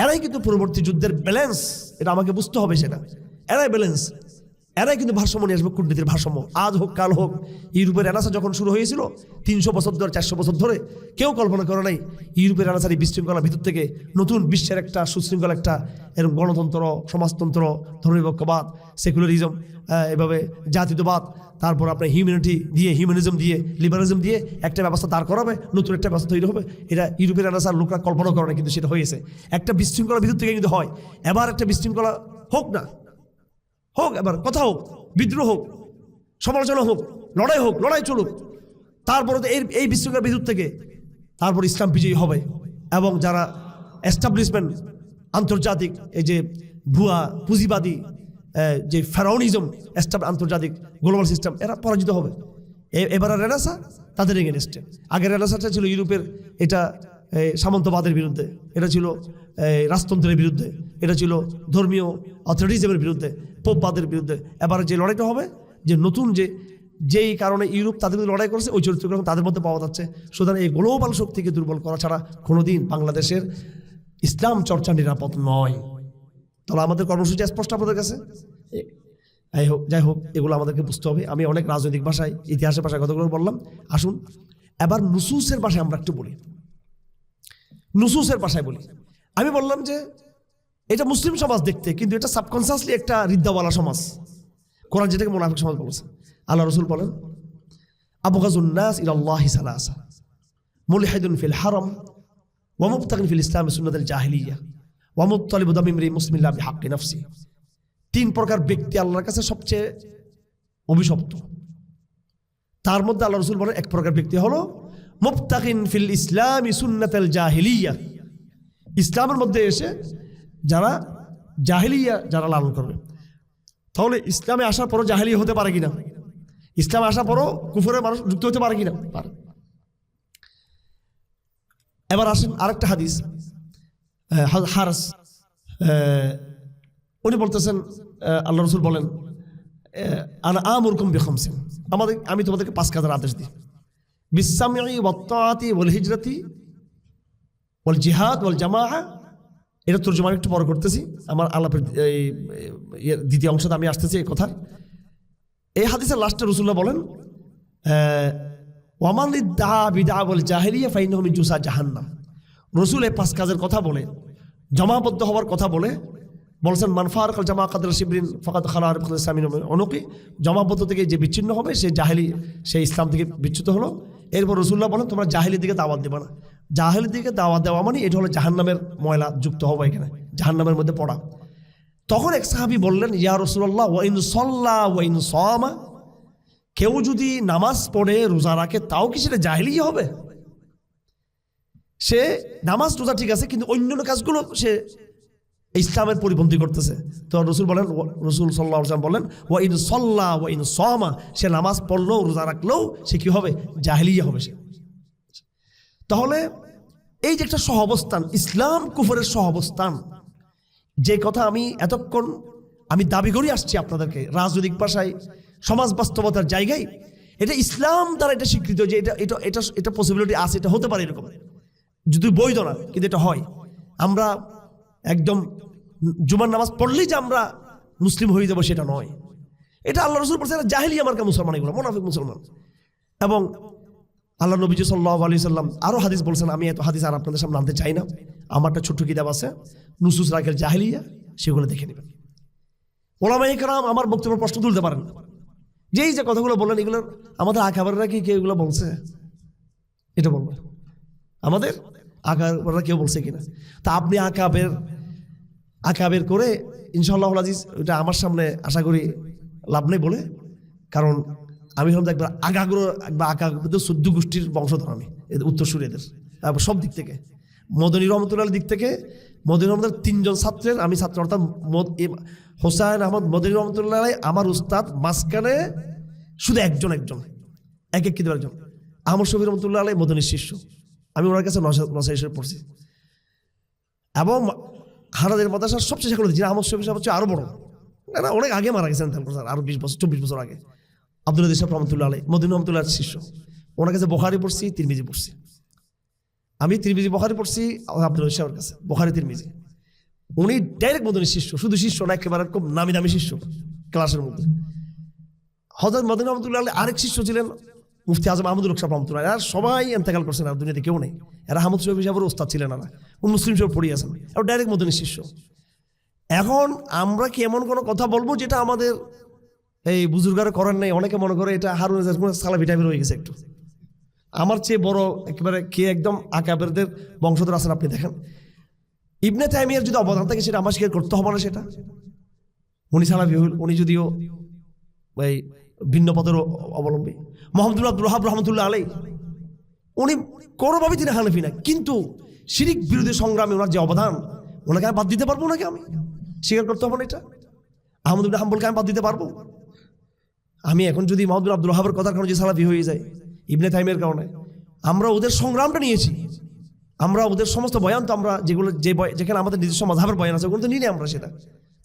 এরাই কিন্তু পরবর্তী যুদ্ধের ব্যালেন্স, এটা আমাকে বুঝতে হবে সেটা, এরাই ব্যালেন্স, এরাই কিন্তু ভারসাম্য নিয়ে আসবে, কূটনীতির ভারসাম্য। আজ হোক কাল হোক, ইউরোপের রেনেসাঁ যখন শুরু হয়েছিল 300 বছর ধরে, 400 বছর ধরে, কেউ কল্পনা করে নাই ইউরোপের রেনেসাঁর এই বিশৃঙ্খলার ভিতর থেকে নতুন বিশ্বের একটা সুশৃঙ্খল একটা এরকম গণতন্ত্র, সমাজতন্ত্র, ধর্মনিরপেক্ষবাদ, সেকুলারিজম, এভাবে জাতীয়তাবাদ, তারপর আপনার হিউম্যানিজম দিয়ে লিবারালিজম দিয়ে একটা ব্যবস্থা দাঁড় করাবে, নতুন একটা ব্যবস্থা তৈরি হবে। এটা ইউরোপের রেনেসাঁর লোকরা কল্পনা করে না, কিন্তু সেটা হয়েছে। একটা বিশৃঙ্খলার ভিতর থেকে কিন্তু হয়। এবার একটা বিশৃঙ্খলা হোক না হোক, এবার কথা হোক, বিদ্রোহ হোক, সমালোচনা হোক, লড়াই চলুক, তারপরে তো এই বিশৃঙ্খলার বিদ্যুৎ থেকে তারপর ইসলাম বিজয়ী হবে। এবং যারা এস্টাবলিশমেন্ট, আন্তর্জাতিক এই যে ভুয়া পুঁজিবাদী যে ফেরাউনিজম, আন্তর্জাতিক গ্লোবাল সিস্টেম, এরা পরাজিত হবে। এবার রেনেসাঁ তাদের এগেনস্টে। আগের রেনেসাঁটা ছিল ইউরোপের, এটা সামন্তবাদের বিরুদ্ধে, এটা ছিল রাজতন্ত্রের বিরুদ্ধে, এটা ছিল ধর্মীয় অথরিটিজমের বিরুদ্ধে, পোপবাদের বিরুদ্ধে। এবার যে লড়াইটা হবে, যে নতুন যেই কারণে ইউরোপ তাদের বিরুদ্ধে লড়াই করেছে, ওই চরিত্রগুলো তাদের মধ্যে পাওয়া যাচ্ছে। সুতরাং এই গ্লোবাল শক্তিকে দুর্বল করা ছাড়া কোনোদিন বাংলাদেশের ইসলাম চর্চা নিরাপদ নয়। তাহলে আমাদের কর্মসূচি স্পষ্ট আপনাদের কাছে। যাই হোক, এগুলো আমাদেরকে বুঝতে হবে। আমি অনেক রাজনৈতিক ভাষায়, ইতিহাসের ভাষায় কথাগুলো বললাম। আসুন এবার নুসুসের ভাষায় আমরা একটু বলি, নুসুসের ভাষায় বলি। আমি বললাম যে এটা মুসলিম সমাজ দেখতে, কিন্তু এটা সাবকনসিয়াসলি একটা রিদ্দাওয়ালা সমাজ। কোরআন যেটাকে মুনাফিক সমাজ বলেছে। আল্লাহ রসুল বলেন, আবগাযুন নাস ইলাল্লাহি সালাসা, মুলহিদুন ফিল হারাম, ওয়া মুবতাগিন ফিল ইসলাম সুন্নাতুল জাহিলিয়া, ওয়া মুত্তালিবু দামি ইমরি মুসলিমিন বিহাক্কি নাফসি। 3 প্রকার ব্যক্তি আল্লাহর কাছে সবচেয়ে অভিশপ্ত। তার মধ্যে আল্লাহ রসুল বলেন, এক প্রকার ব্যক্তি হলো মুবতাগিন ফিল ইসলামি সুন্নাতুল জাহিলিয়া, ইসলামের মধ্যে এসে যারা জাহিলিয়া যারা লালন করবে। তাহলে ইসলামে আসার পরও জাহিলিয়া হতে পারে কিনা? ইসলামে আসার পরও কুফরের মানুষ যুক্ত হতে পারে কিনা? পারে। এবার আসেন আরেকটা হাদিস, হারস, উনি বলতেছেন, আল্লাহ রসুল বলেন, আনা আমুরকুম বিখামসিন, আমি তোমাদেরকে 5 কাজের আদেশ দিই, বিসসামঈ ওয়াত তাআতি ওয়াল হিজরাতি ওয়াল জিহাদ ওয়াল জামাআ। এটা তরজমা একটু পরে করতেছি, আমার আলাপের দ্বিতীয় অংশতে আমি আসতেছি এই কথা। এই হাদিসের লাস্টে রাসূলুল্লাহ বলেন, ওয়ামান ইদ্দা বিদআ ওয়াল জাহিলিয়া ফাইন্নাহু মিন জুসা জাহান্নাম। রাসূল এই 5 কাজের কথা বলে, জমাবদ্ধ হওয়ার কথা বলে বলছেন, মান ফারাকাল জামা কাদরা শিবরিন ফাকাদ খালা আরফাল ইসলামিন অনুকি। জমাবদ্ধ থেকে যে বিচ্ছিন্ন হবে সে জাহেলি, সে ইসলাম থেকে বিচ্যুত হলো। এরপর রাসূলুল্লাহ বলেন, তোমরা জাহেলির দিকে দাওয়াত দেবে না। জাহেলির দিকে দাওয়াত দেওয়া মানে এটা হলো জাহান্নামের ময়লা যুক্ত হওয়া, এখানে জাহান্নামের মধ্যে পড়া। তখন এক সাহাবী বললেন, ইয়া রাসূলুল্লাহ, ওয়া ইন সাল্লা ওয়া ইন সামা, কেউ যদি নামাজ পড়ে রোজা রাখে তাও কি সেটা জাহেলি হবে? সে নামাজ রোজা ঠিক আছে, কিন্তু অন্যান্য কাজগুলো সে ইসলামের পরিপন্থী করতেছে। তো রাসূল সাল্লাল্লাহু আলাইহি ওয়াসাল্লাম বলেন, ওয়া ইন সাল্লা ওয়া ইন সামা, সে নামাজ পড়লেও রোজা রাখলেও সে কি হবে? জাহেলিয়া হবে সে। তাহলে এই যে একটা সহাবস্থান, ইসলাম কুফরের সহাবস্থান, যে কথা আমি এতক্ষণ আমি দাবি করে আসছি আপনাদেরকে রাজনৈতিক ভাষায়, সমাজ বাস্তবতার জায়গায়, এটা ইসলাম দ্বারা এটা স্বীকৃত যে এটা এটা এটা এটা পসিবিলিটি আছে, এটা হতে পারে এরকম, যদি বৈধ না কিন্তু এটা হয়। আমরা একদম জুমার নামাজ পড়লেই যে আমরা মুসলিম হয়ে যাবো সেটা নয়। এটা আল্লাহ রাসূল বলছেন জাহেলিয়া মার্কা মুসলমান, এগুলো মুনাফিক মুসলমান। এবং আল্লাহ নবীজি সাল্লাল্লাহু আলাইহি সাল্লাম আরো হাদিস বলছেন, আমি এত হাদিস আর আপনাদের সামনে আনতে চাই না, আমার একটা ছোট্ট কিতাব আছে নুসুস রাকেল জাহেলিয়া, সেগুলো দেখে নেবেন। ওলামায়ে কেরাম আমার বক্তব্য প্রশ্ন তুলতে পারেন, যেই যে কথাগুলো বললেন এগুলো আমাদের আকাবেররা কি কেউ এগুলো বলছে? এটা বলবেন আমাদের আকাবেররা কেউ বলছে কিনা? তা আপনি আকাবের করে ইনশাআল্লাহ আজিজ ওইটা আমার সামনে আশা করি লাভ নেই বলে, কারণ আমি হলাম একবার আকাগ্র 14 গোষ্ঠীর বংশধর, আমি উত্তরসূরিদের সব দিক থেকে, মদনী রহমতুল্লাহ দিক থেকে, মদনী রহমতুল্লাহ 3 জন ছাত্রের আমি ছাত্র, অর্থাৎ হোসাইন আহমদ মদনী রহমতুল্লাহ আমার উস্তাদ, মাঝখানে শুধু একজন এক কিন্তু একজন আহমদ শফি রহমতুল্লাহ আলাই মদনীর শিষ্য, আমি ওনার কাছে নশা হিসেবে পড়ছি। এবং হানাদের মাদ্রাসার সবচেয়ে শেখানো যিনি আহমদ শফি সাহেব হচ্ছে আরো বড়, না অনেক আগে মারা গেছেন, আরো 20 বছর 24 বছর আগে, আব্দুল আদিস রহমতুল্লাহ আলাই মদনী রহমতুল্লাহর শিষ্য। ওনার কাছে বুখারী পড়ছি, তিরমিজি পড়ছি, আমি তিরমিজি বুখারী পড়ছি আব্দুল আদিস সাহেবের কাছে, বুখারী তিরমিজি। উনি ডাইরেক্ট মদনীর শিষ্য, শুধু শিষ্য না, একেবারে খুব নামি দামি শিষ্য ক্লাসের মধ্যে। হযরত মদনী রহমতুল্লাহ আলাই আরেক শিষ্য ছিলেন মুফতি আজম আহমদুল হক সাহেব রহমতুল্লাহ, আর সবাই ইন্তেকাল করছেন, আর দুনিয়াতে কেউ নেই। এরা আহমদ শফি সাহেবের ওস্তাদ ছিলেন, এরা মুসলিম সাহেব পড়িয়েছেন, আর ডাইরেক্ট মদনীর শিষ্য। এখন আমরা কি এমন কোনো কথা বলবো যেটা আমাদের এই বুজুর্গারা করেন নাই? অনেকে মনে করে এটা হারুন সালাফি টাইপের হয়ে গেছে একটু। আমার চেয়ে বড় একেবারে কে একদম আকাবেরদের বংশধর আছেন, আপনি দেখেন ইবনে তাইমিয়ার যদি অবদান থাকে সেটা আমার স্বীকার করতে হবে না। সেটা উনি সালাফি, উনি যদিও এই ভিন্ন পথের অবলম্বী। মুহাম্মদ আব্দুল ওয়াহাব রহমতুল্লাহ আলাই উনি কোনোভাবেই তিনি হানাফি না, কিন্তু শিরিক বিরোধী সংগ্রামে ওনার যে অবদান, ওনাকে আমি বাদ দিতে পারবো? ওনাকে আমি স্বীকার করতে হবে না? এটা আহমদ ইবনে হাম্বলকে আমি বাদ দিতে পারবো? আমি এখন যদি মুহাম্মদ আব্দুল ওয়াহাবের কথার কারণে যে সালাফি হয়ে যায়, ইবনে তাইমিয়ার কারণে, আমরা ওদের সংগ্রামটা নিয়েছি, আমরা ওদের সমস্ত বয়ান তো আমরা যেগুলো যেখানে আমাদের নিজস্ব মাযহাবের বয়ান আছে ওগুলো তো নিই আমরা সেটা।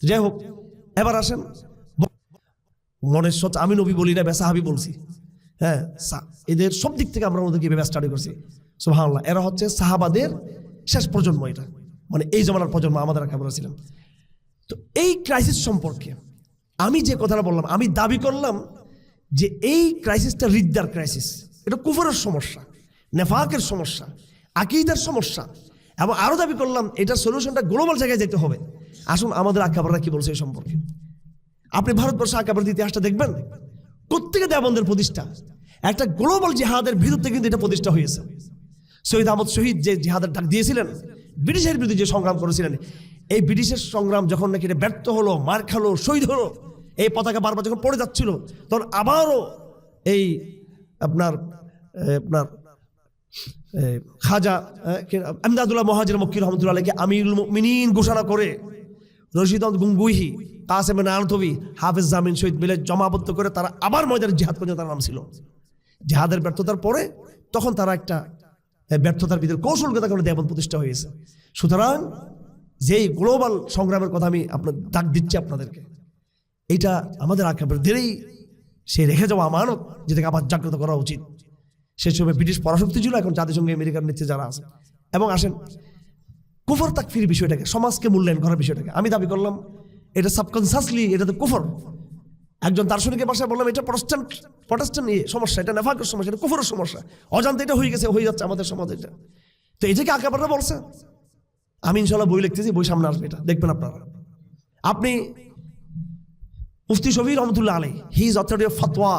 যাই হোক, এবার আসেন মনের সৎ, আমি নবী বলি না, সাহাবী বলছি। হ্যাঁ, এদের সব দিক থেকে আমরা ওদেরকে কিভাবে স্টাডি করছি, সুবহানাল্লাহ। এরা হচ্ছে সাহাবাদের শেষ প্রজন্ম, এটা মানে এই জমানার প্রজন্ম, আমাদের কেমন ছিলাম। তো এই ক্রাইসিস সম্পর্কে আমি যে কথাটা বললাম, আমি দাবি করলাম যে এই ক্রাইসিসটা রিদ্দার ক্রাইসিস, এটা কুফরের সমস্যা, নেফাকের সমস্যা, আকীদার সমস্যা। এবং আরো দাবি করলাম এটার সলিউশনটা গ্লোবাল জায়গায় যেতে হবে। আসুন আমাদের আকাবেররা কি বলছে এই সম্পর্কে। আপনি ভারতবর্ষে আকাবেরদের ইতিহাসটা দেখবেন, প্রত্যেকে দেওবন্দের প্রতিষ্ঠা, একটা গ্লোবাল জিহাদের ভিতর কিন্তু এটা প্রতিষ্ঠা হয়েছে। শহীদ আহমদ শহীদ যে জিহাদের ডাক দিয়েছিলেন, ব্রিটিশের বিরুদ্ধে যে সংগ্রাম করেছিলেন, এই ব্রিটিশের সংগ্রাম যখন নাকি এটা ব্যর্থ হলো, মার খালো, শহীদ হলো, এই পতাকা বারবার যখন পড়ে যাচ্ছিল, তখন আবারও এই আপনার খাজা আমদাদুল্লাহ মুহাজির মক্কি রহমতুল্লাহ আলাইহি আমিরুল মুমিনিন ঘোষণা করে রশিদ গুঙ্গুহি, কাসেম নানতবি, হাফেজ জামিন শহীদ মিলে জমাবদ্ধ করে তারা আবার ময়দানে জিহাদ করে, তার নাম ছিল। জিহাদের ব্যর্থতার পরে তখন তারা একটা ব্যর্থতার ভিতরে কৌশলগত কারণে দেওবন্দ প্রতিষ্ঠা হয়েছে। সুতরাং যেই গ্লোবাল সংগ্রামের কথা আমি আপনার ডাক দিচ্ছি আপনাদেরকে, এইটা আমাদের আকাবেরদেরই সে রেখে যাওয়া আমানত, যেটাকে আবার জাগ্রত করা উচিত। সেই সময় ব্রিটিশ পরাশক্তি ছিল, এখন জাতিসংঘে আমেরিকার নেতৃত্বে যারা আছে। এবং আসেন কুফর তাকফির বিষয়টাকে, সমাজকে মূল্যায়ন করার বিষয়টাকে আমি দাবি করলাম এটা সাবকনসিয়াসলি, এটা তো কুফর। একজন দার্শনিকের ভাষায় বললাম এটা প্রটেস্ট্যান্ট সমস্যা, এটা নেফাকের সমস্যা, এটা কুফরের সমস্যা, অজান্তে এটা হয়ে যাচ্ছে আমাদের সমাজে। এটা তো এটাকে আকাবেররা বলছে। আমি ইনশাআল্লাহ বই লিখতেছি, বই সামনে আসবে, এটা দেখবেন আপনারা। আপনি মুফতি শফি রহমতুল্লাহ আলাইহি, হি ইজ অথরিটি অফ ফাতওয়া,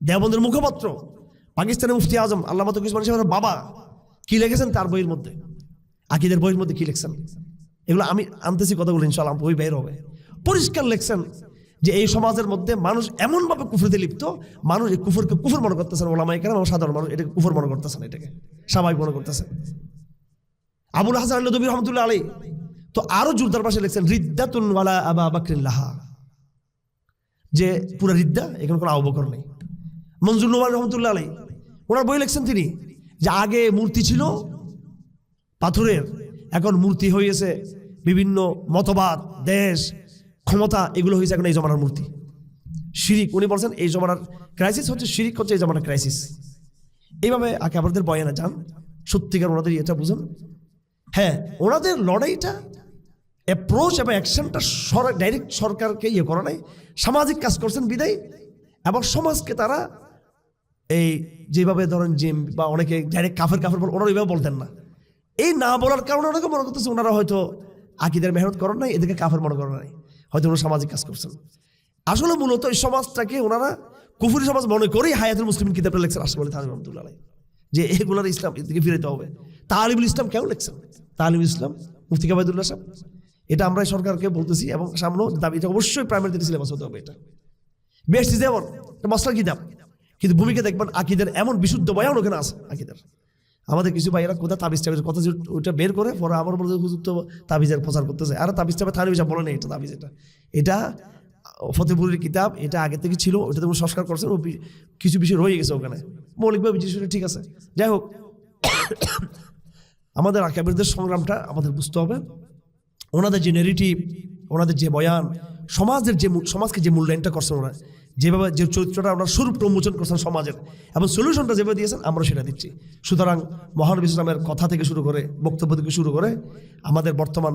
দেওবন্দের মুখপাত্র, পাকিস্তানের মুফতি আজম আল্লামা তৌফিক উসমানী সাহেবের বাবা কি লিখেছেন তার বইয়ের মধ্যে, আকীদার বইয়ের মধ্যে কি লিখছেন, এগুলো আমি আনতেছি কথাগুলো, ইনশাআল্লাহ বই বের হবে। পরিষ্কার লিখছেন যে এই সমাজের মধ্যে মানুষ এমনভাবে কুফরিতে লিপ্ত, মানুষ এই কুফরকে কুফর মনে করতেছেন, ওলামায়ে কেরাম এবং সাধারণ মানুষ এটাকে কুফর মনে করতেছেন, এটাকে স্বাভাবিক মনে করতেছেন। আবুল হাসান নদভী রহমতুল্লাহ আলাইহি তো আরো জোরদার ভাষায় লিখছেন রিদ্দাতুন ওয়ালা আবা বকরিল্লাহ, যে পুরো রিদ্দা, এখানে কোনো আবু বকর নেই। মনজুর নোমান রহমতুল্লাহ আলাইহি ওনার বই লিখছেন তিনি, যে আগে মূর্তি ছিল পাথরের, এখন মূর্তি হয়েছে বিভিন্ন মতবাদ, দেশ, ক্ষমতা, এগুলো হয়েছে এখন এই জমানার মূর্তি, শিরিক। উনি বলছেন এই জমানার ক্রাইসিস হচ্ছে শিরিক, হচ্ছে এই জমানার ক্রাইসিস। এইভাবে আকাবেরদের বয়ানে যান, সত্যিকার ওনাদের এটা বুঝুন। হ্যাঁ, ওনাদের লড়াইটা অ্যাপ্রোচ এবং অ্যাকশনটা ডাইরেক্ট সরকারকে ইয়ে করা নাই, সামাজিক কাজ করছেন বিদায়। এবং সমাজকে তারা এই যেভাবে ধরেন জিম বা অনেকে ডাইরেক্ট কাফের বল, ওনারা এইভাবে বলতেন না। এই না বলার কারণে অনেকে মনে করতেছে ওনারা হয়তো আকিদের মেহনত করেন নাই, এদেরকে কাফের মনে করেন নাই, হয়তো ওনারা সামাজিক কাজ করছেন। আসলে মূলত এই সমাজটাকে ওনারা কুফরি সমাজ মনে করেই হায়াতুল মুসলিমিন কিতাবটা লেখছেন আশরাফ আলী থানভী রহমাতুল্লাহ আলাইহি, যে এগুলার ইসলাম এদিকে ফিরাইতে হবে। তালিবুল ইসলাম কেন লেখছেন? তালিবুল ইসলাম মুফতি কাবায়দুল্লাহ সাহেব। এটা আমরা সরকারকে বলতেছি এবং সামনে দাবি, এটা অবশ্যই প্রাইমারিতে সিলেবাস হতে হবে। এটা বেশ যেমন মশলা কিতাব, কিন্তু ভূমিকা দেখবেন আকিদের এমন বিশুদ্ধ বয়ান ওখানে আছে আকিদের। আমাদের কিছু ভাইয়েরা কোথায় তাবিজের কথা ওইটা বের করে পরে আমার বলতে হুজুর তো তাবিজের প্রচার করতেছে। আর তাবিজটা থানভী সাহেব বলে নেই এটা তাবিজ, এটা ফতেপুরের কিতাব, এটা আগে থেকে ছিল, ওটা তেমন সংস্কার করছেন, কিছু বিষয় রয়ে গেছে ওখানে মৌলিকভাবে জিনিসটা ঠিক আছে। যাই হোক, আমাদের আকাবিরদের সংগ্রামটা আমাদের বুঝতে হবে। ওনাদের যে নেগেটিভ, ওনাদের যে বয়ান, সমাজকে যে মূল্যায়নটা করছেন ওরা, যেভাবে যে চরিত্রটা ওনার স্বরূপ প্রমোচন করছেন সমাজের, এবং সলিউশনটা যেভাবে দিয়েছেন আমরা সেটা দিচ্ছি। সুতরাং মহানবী ইসলামের কথা থেকে শুরু করে, বক্তব্য থেকে শুরু করে, আমাদের বর্তমান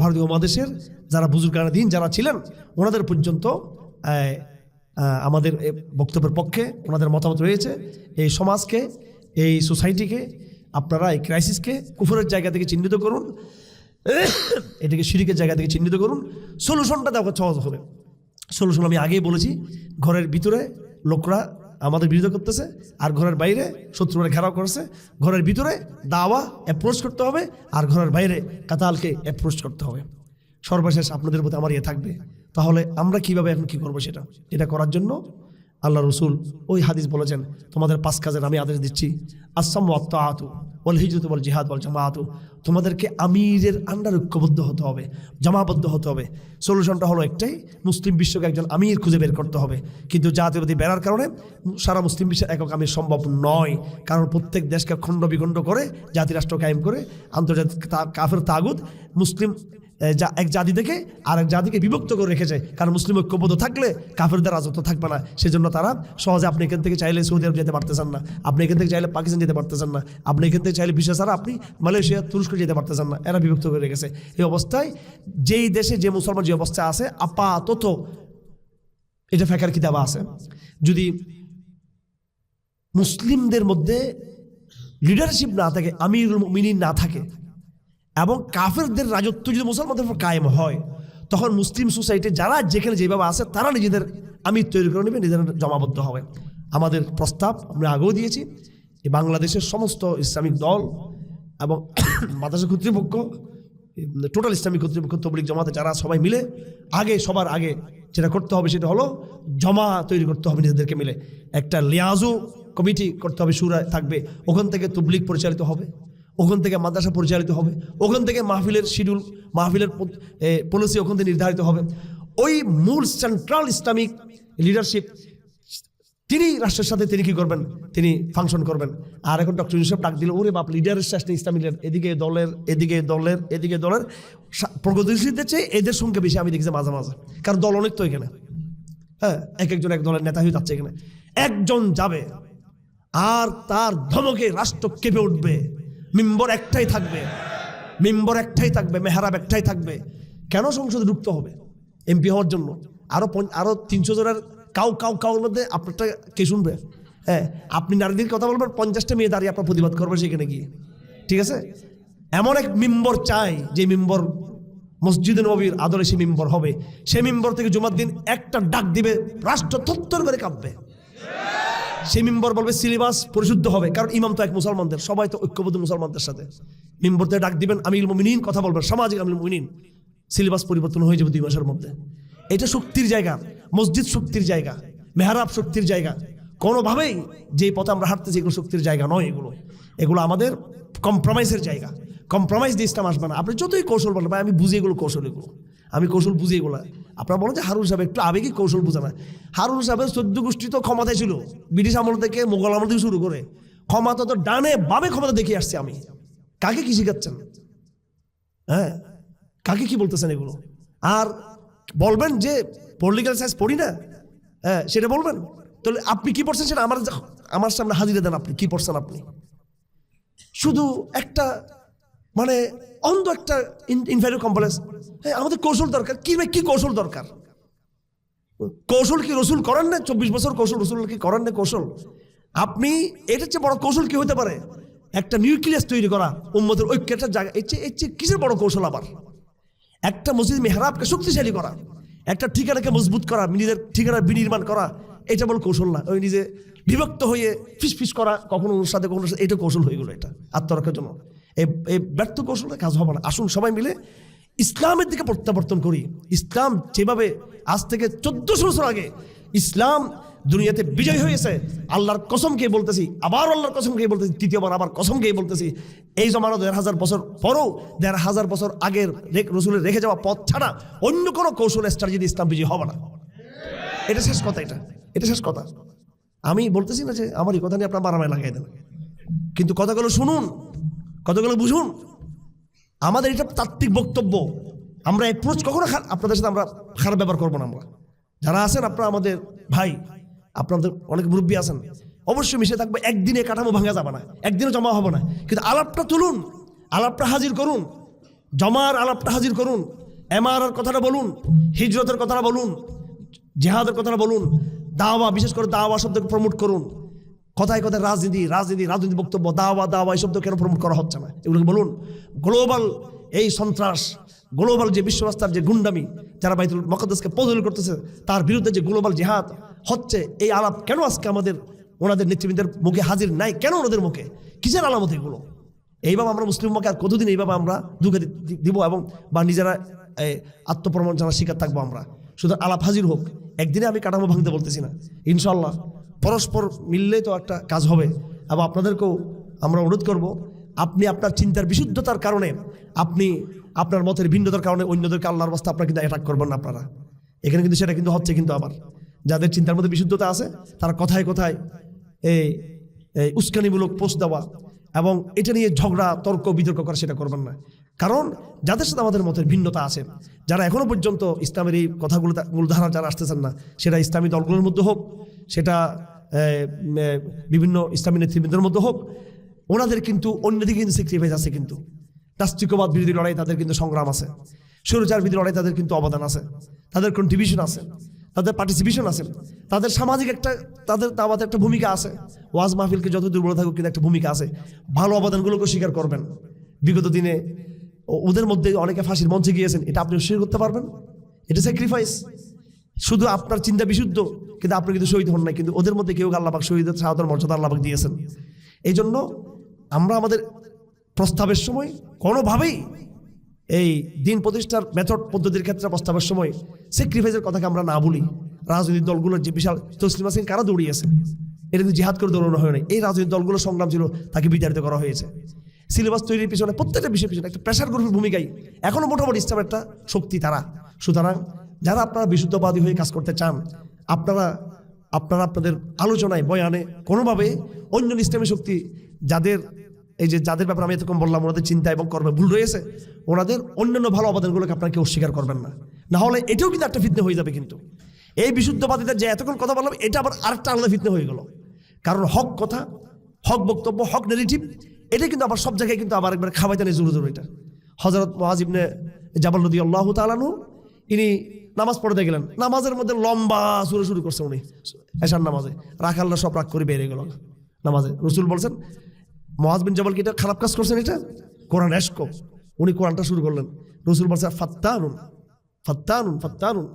ভারতীয় উপমহাদেশের যারা বুজুর্গানে দিন যারা ছিলেন ওনাদের পর্যন্ত আমাদের বক্তব্যের পক্ষে ওনাদের মতামত রয়েছে। এই সমাজকে, এই সোসাইটিকে আপনারা এই ক্রাইসিসকে কুফরের জায়গা থেকে চিহ্নিত করুন, এটাকে শিরকের জায়গা থেকে চিহ্নিত করুন, সলিউশনটা দেওয়া সহজ হবে। সলিউশন আমি আগেই বলেছি, ঘরের ভিতরে লোকরা আমাদের বিরোধিতা করতেছে, আর ঘরের বাইরে শত্রুরা ঘেরাও করেছে। ঘরের ভিতরে দাওয়া অ্যাপ্রোচ করতে হবে, আর ঘরের বাইরে কাতালকে অ্যাপ্রোচ করতে হবে। সর্বশেষ আপনাদের প্রতি আমার থাকবে, তাহলে আমরা কিভাবে এখন কি করবো এটা করার জন্য আল্লাহ রসুল ওই হাদিস বলেছেন, তোমাদের 5 কাজের আমি আদেশ দিচ্ছি, আসসামু ওয়াত তাআতু ওয়াল হিজরতু ওয়াল জিহাদ ওয়াল জামাআতু। তোমাদেরকে আমিরের আন্ডার ঐক্যবদ্ধ হতে হবে, জামাবদ্ধ হতে হবে। সলিউশনটা হলো একটাই, মুসলিম বিশ্বকে একজন আমির খুঁজে বের করতে হবে। কিন্তু জাতীয়বাদী বেড়ার কারণে সারা মুসলিম বিশ্বের একক আমির সম্ভব নয়, কারণ প্রত্যেক দেশকে খণ্ড বিখণ্ড করে জাতিরাষ্ট্র কায়েম করে আন্তর্জাতিক কাফের তাগুত মুসলিম এক জাতি থেকে আরেক জাতিকে বিভক্ত করে রেখেছে। কারণ মুসলিম ঐক্যবদ্ধ থাকলে কাফেরদের রাজত্ব থাকবে না। সেজন্য তারা সহজে, আপনি এখান থেকে চাইলে সৌদি আরব যেতে পারতেছেন না, আপনি এখান থেকে চাইলে পাকিস্তান যেতে পারতেছেন না, আপনি এখান থেকে চাইলে বিশ্ব ছাড়া আপনি মালয়েশিয়া, তুরস্ক যেতে পারতেছেন না। এরা বিভক্ত করে রেখেছে। এই অবস্থায় যেই দেশে যে মুসলমান যে অবস্থায় আছে, আপাতত এটা ফেকার কিতাবা আছে, যদি মুসলিমদের মধ্যে লিডারশিপ না থাকে, আমিরুল মুমিনিন না থাকে, এবং কাফেরদের রাজত্ব যদি মুসলমানদের উপর কায়েম হয়, তখন মুসলিম সোসাইটি যারা যেখানে যেভাবে আছে তারা নিজেদের আমির তৈরি করে নেবে, নিজেদের জমাবদ্ধ হবে। আমাদের প্রস্তাব আমরা আগেও দিয়েছি, এই বাংলাদেশের সমস্ত ইসলামিক দল এবং মাদ্রাসা কর্তৃপক্ষ, টোটাল ইসলামিক কর্তৃপক্ষ, তবলিগ জামাতে যারা সবাই মিলে সবার আগে যেটা করতে হবে সেটা হলো জমা তৈরি করতে হবে নিজেদেরকে মিলে। একটা লিয়াজু কমিটি করতে হবে, শুরা থাকবে, ওখান থেকে তবলিগ পরিচালিত হবে, ওখান থেকে মাদ্রাসা পরিচালিত হবে, ওখান থেকে মাহফিলের শিডিউল, মাহফিলের পলিসি ওখান থেকে নির্ধারিত হবে। ওই মূল সেন্ট্রাল ইসলামিক লিডারশিপ তিনি রাষ্ট্রের সাথে তিনি কি করবেন, তিনি ফাংশন করবেন। আর এখন ডক্টর ইউসুফ ডাক দিল, ওরে বাপ, লিডারের শেষ নেই, ইসলামী লিডার, এদিকে দলের প্রগতিশীলদের চেয়ে এদের সংখ্যা বেশি আমি দেখছি মাঝে মাঝে। কারণ দল অনেক তো এখানে, হ্যাঁ, একজন এক দলের নেতা হয়ে যাচ্ছে। এখানে একজন যাবে আর তার ধমকে রাষ্ট্র কেঁপে উঠবে। মিম্বর একটাই থাকবে, মেহরাব একটাই থাকবে। কেন সংসদে ঢুকতে হবে এমপি হওয়ার জন্য? আরো 300 জনের কাউর মধ্যে আপনারটা কে শুনবে? হ্যাঁ, আপনি নারীদের কথা বলবেন, 50টা মেয়ে দাঁড়িয়ে আপনার প্রতিবাদ করবে সেখানে গিয়ে, ঠিক আছে? এমন এক মিম্বর চাই যে মিম্বর মসজিদে নববীর আদলে সে মিম্বর হবে। সে মিম্বর থেকে জুমার দিন একটা ডাক দিবে, রাষ্ট্র থরথর করে কাঁপবে। সেই মিম্বর বলবে সিলেবাস পরিশুদ্ধ হবে, কারণ ইমাম তো এক মুসলমানদের, সবাই তো ঐক্যবদ্ধ মুসলমানদের সাথে। মিম্বর থেকে ডাক দিবেন, আমিরুল মুমিনিন কথা বলবেন, সামাজিক আমিরুল মুমিনিন, সিলেবাস পরিবর্তন হয়ে যাবে 2 মাসের মধ্যে। এটা শক্তির জায়গা, মসজিদ শক্তির জায়গা, মেহরাব শক্তির জায়গা। কোনোভাবেই যে পথে আমরা হাঁটতেছি এগুলো শক্তির জায়গা নয়। এগুলো আমাদের কম্প্রোমাইজের জায়গা। কম্প্রোমাইজ দিয়ে ইসলাম আসবে না। আপনি যতই কৌশল বলেন, ভাই আমি বুঝি এগুলো কৌশল, আমি কৌশল বুঝি এগুলো। আপনারা বলেন যে হারুন সাহেব একটু আবেগিক কৌশল বুঝে না। হারুন সাহেবের 14 গোষ্ঠী তো ক্ষমতায় ছিল, ব্রিটিশ আমল থেকে মোগল আমল থেকে শুরু করে ক্ষমতা তো ডানে বামে ক্ষমতা দেখে আসছে। আমি কাকে কি শিখাচ্ছেন? হ্যাঁ, কাকে কি বলতেছেন এগুলো? আর বলবেন যে পলিটিক্যাল সায়েন্স পড়ি না, হ্যাঁ সেটা বলবেন। তাহলে আপনি কি পড়ছেন সেটা আমার সামনে হাজিরে দেন। আপনি কি পড়ছেন? আপনি শুধু একটা মানে অন্ধ একটা ইনফেরিয়র কমপ্লেক্স। হ্যাঁ, আমাদের কৌশল দরকার। কি কৌশল দরকার? কৌশল কি রসুল করেন না? 24 বছর কৌশল রসুল কি করেন না? কৌশল আপনি, এটার চেয়ে বড় কৌশল কি হতে পারে? একটা নিউক্লিয়াস তৈরি করা, উম্মতের ঐক্যের জায়গা, এর চেয়ে কিসের বড় কৌশল আবার? একটা মসজিদ মেহরাবকে শক্তিশালী করা, একটা ঠিকানাকে মজবুত করা, নিজের ঠিকানা বিনির্মাণ করা, এটা বড় কৌশল না। ওই নিজে বিভক্ত হয়ে ফিস করা, কখনো ওর সাথে কখনো, এটা কৌশল হয়ে গেলো। এটা আত্মরক্ষার জন্য এই ব্যর্থ কৌশলে কাজ হবে না। আসুন সবাই মিলে ইসলামের দিকে প্রত্যাবর্তন করি। ইসলাম যেভাবে আজ থেকে 1400 বছর আগে ইসলাম দুনিয়াতে বিজয় হয়েছে, আল্লাহর কসম খেয়ে বলতেছি, আবার আল্লাহর কসম খেয়ে বলতেছি, তৃতীয়বার আবার কসম খেয়ে বলতেছি, এই জমানো 1000 বছর পরও 1500 বছর আগের রসুলের রেখে যাওয়া পথ ছাড়া অন্য কোনো কৌশল স্ট্র্যাটেজি ইসলাম বিজয় হবে না। এটা শেষ কথা। এটা শেষ কথা। আমি বলতেছি না যে আমার এই কথা নিয়ে আপনার মারামারি লাগাই দেন, কিন্তু কথাগুলো শুনুন, কথাগুলো বুঝুন। আমাদের এটা তাত্ত্বিক বক্তব্য। আমরা অ্যাপ্রোচ কখনো আপনাদের সাথে আমরা খারাপ ব্যবহার করবো না। আমরা যারা আছেন, আপনারা আমাদের ভাই, আপনাদের অনেক মুরব্বী আছেন, অবশ্যই মিশে থাকবে। একদিনে কাঠামো ভাঙা যাবে না, একদিনে জমা হবে না, কিন্তু আলাপটা তুলুন, আলাপটা হাজির করুন, জমার আলাপটা হাজির করুন, এমআরআর কথাটা বলুন, হিজরতের কথাটা বলুন, জিহাদের কথাটা বলুন, দাওয়া, বিশেষ করে দাওয়া শব্দকে প্রমোট করুন। কথায় কথায় রাজনীতি বক্তব্য, দাওয়া এই শব্দ কেন প্রমোট করা হচ্ছে না, এগুলোকে বলুন। গ্লোবাল এই সন্ত্রাস, গ্লোবাল যে বিশ্বরাস্তার যে গুন্ডামি, যারা বাইতুল মুকাদ্দাসকে পদদলিত করতেছে, তার বিরুদ্ধে যে গ্লোবাল জিহাদ হচ্ছে, এই আলাপ কেন আজকে আমাদের ওনাদের নেতৃবৃন্দের মুখে হাজির নাই? কেন ওনাদের মুখে? কিসের আলামত এগুলো? এইভাবে আমরা মুসলিম মুখে আর কতদিন এইভাবে আমরা দুঃখে দিব এবং বা নিজেরা আত্মপ্রবঞ্চনার শিকার থাকবো আমরা? শুধু আলাপ হাজির হোক। একদিনে আমি কাঠামো ভাঙতে বলতেছি না, ইনশাল্লাহ পরস্পর মিললে তো একটা কাজ হবে। এবং আপনাদেরকেও আমরা অনুরোধ করব, আপনি আপনার চিন্তার বিশুদ্ধতার কারণে, আপনি আপনার মতের ভিন্নতার কারণে অন্যদেরকে আল্লাহর রাস্তায় আপনারা কিন্তু অ্যাটাক করবেন না। আপনারা এখানে কিন্তু সেটা কিন্তু হচ্ছে। কিন্তু আবার যাদের চিন্তার মধ্যে বিশুদ্ধতা আছে, তারা কথায় কথায় এই উস্কানিমূলক পোস্ট দেওয়া এবং এটা নিয়ে ঝগড়া, তর্ক, বিতর্ক করা, সেটা করবেন না। কারণ যাদের সাথে আমাদের মতের ভিন্নতা আছে, যারা এখনো পর্যন্ত ইসলামের এই কথাগুলো মূলধারা যারা আসতেছেন না, সেটা ইসলামী দলগুলোর মধ্যে হোক, সেটা বিভিন্ন ইসলামী নেতৃবৃন্দের মধ্যে হোক, ওনাদের কিন্তু অন্যদিকে কিন্তু স্যাক্রিফাইস আছে। কিন্তু নাস্তিকবাদ বিরোধী লড়াই তাদের কিন্তু সংগ্রাম আছে, স্বৈরাচার বিরোধী লড়াই তাদের কিন্তু অবদান আছে, তাদের কন্ট্রিবিউশন আছে, তাদের পার্টিসিপেশন আছে, তাদের সামাজিক তাদের দাওয়াতে একটা ভূমিকা আছে। ওয়াজ মাহফিলকে যত দুর্বল থাকুক, কিন্তু একটা ভূমিকা আছে। ভালো অবদানগুলোকে স্বীকার করবেন। বিগত দিনে ওদের মধ্যে অনেকে ফাঁসির মঞ্চে গিয়েছেন, এটা আপনি স্বীকার করতে পারবেন? এটা স্যাক্রিফাইস। শুধু আপনার চিন্তা বিশুদ্ধ, কিন্তু আপনি কিন্তু শহীদ হন নাই, কিন্তু ওদের মধ্যে কেউ আল্লাহ পাক শহীদের শাহাদাতের মর্যাদা আল্লাহ পাক দিয়েছেন। এই জন্য আমরা আমাদের প্রস্তাবের সময় কোনোভাবেই এই দিন প্রতিষ্ঠার মেথড পদ্ধতির ক্ষেত্রে প্রস্তাবের সময় স্যাক্রিফাইসের কথাকে আমরা না বলি। রাজনৈতিক দলগুলোর যে বিশাল তসলিমা সিং কারা দৌড়িয়েছে, এটা কিন্তু জিহাদ করে দৌড়ানো হয় নাই। এই রাজনৈতিক দলগুলোর সংগ্রাম ছিল, তাকে বিতাড়িত করা হয়েছে। সিলেবাস তৈরির পিছনে, প্রত্যেকটা বিষয়ের পিছনে একটা প্রেশার গ্রুপের ভূমিকাই এখনো মোটামুটি ইসলামের একটা শক্তি তারা। সুতরাং যারা আপনারা বিশুদ্ধবাদী হয়ে কাজ করতে চান, আপনারা আপনাদের আলোচনায়, বয়ানে কোনোভাবে অন্য ইসলামী শক্তি যাদের ব্যাপারে আমি এতক্ষণ বললাম, ওনাদের চিন্তা এবং কর্মে ভুল রয়েছে, ওনাদের অন্যান্য ভালো অবদানগুলোকে আপনারা কেউ অস্বীকার করবেন না। না হলে এটাও কিন্তু একটা ফিতনা হয়ে যাবে। কিন্তু এই বিশুদ্ধবাদীদের যে এতক্ষণ কথা বললাম, এটা আবার আরেকটা আলাদা ফিতনা হয়ে গেল। কারণ হক কথা, হক বক্তব্য, হক নেগেটিভ, এটা কিন্তু আবার সব জায়গায় কিন্তু আবার একবার খাওয়াইতে জোরে জোরে। এটা হযরত মুআয ইবনে জাবাল রাদিয়াল্লাহু তাআলা আনহু, ইনি নামাজ পড়তে গেলেন, নামাজের মধ্যে লম্বা সুরে শুরু করছে উনি এশার নামাজে। রাখাল্লা সব রাগ করে বেরিয়ে গেল নামাজে। রাসূল বলছেন, মুআয বিন জাবাল কি এটা খারাপ কাজ করছেন? এটা কোরআন এশক। উনি কোরআনটা শুরু করলেন। রাসূল বলছেন, ফাত্তানুন ফাত্তানুন ফাত্তানুন,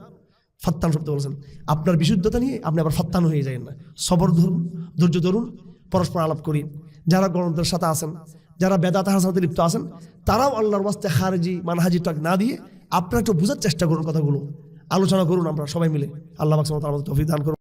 ফাত্তান শব্দ বলছেন। আপনার বিশুদ্ধতা নিয়ে আপনি আবার ফাত্তান হয়ে যাবেন না। সবর ধরুন, ধৈর্য ধরুন, পরস্পর আলাপ করি। যারা গ্রন্থের সাথে আছেন, যারা বেদাত হাসানাতে লিপ্ত আছেন, তারাও আল্লাহর ওয়াস্তে খারিজি মানহাজি টাক না দিয়ে আপনারা একটু বোঝার চেষ্টা করুন, কথাগুলো আলোচনা করুন আমরা সবাই মিলে। আল্লাহ পাক সুবহানাহু ওয়া তাআলা আমাদের তৌফিক দান করুন।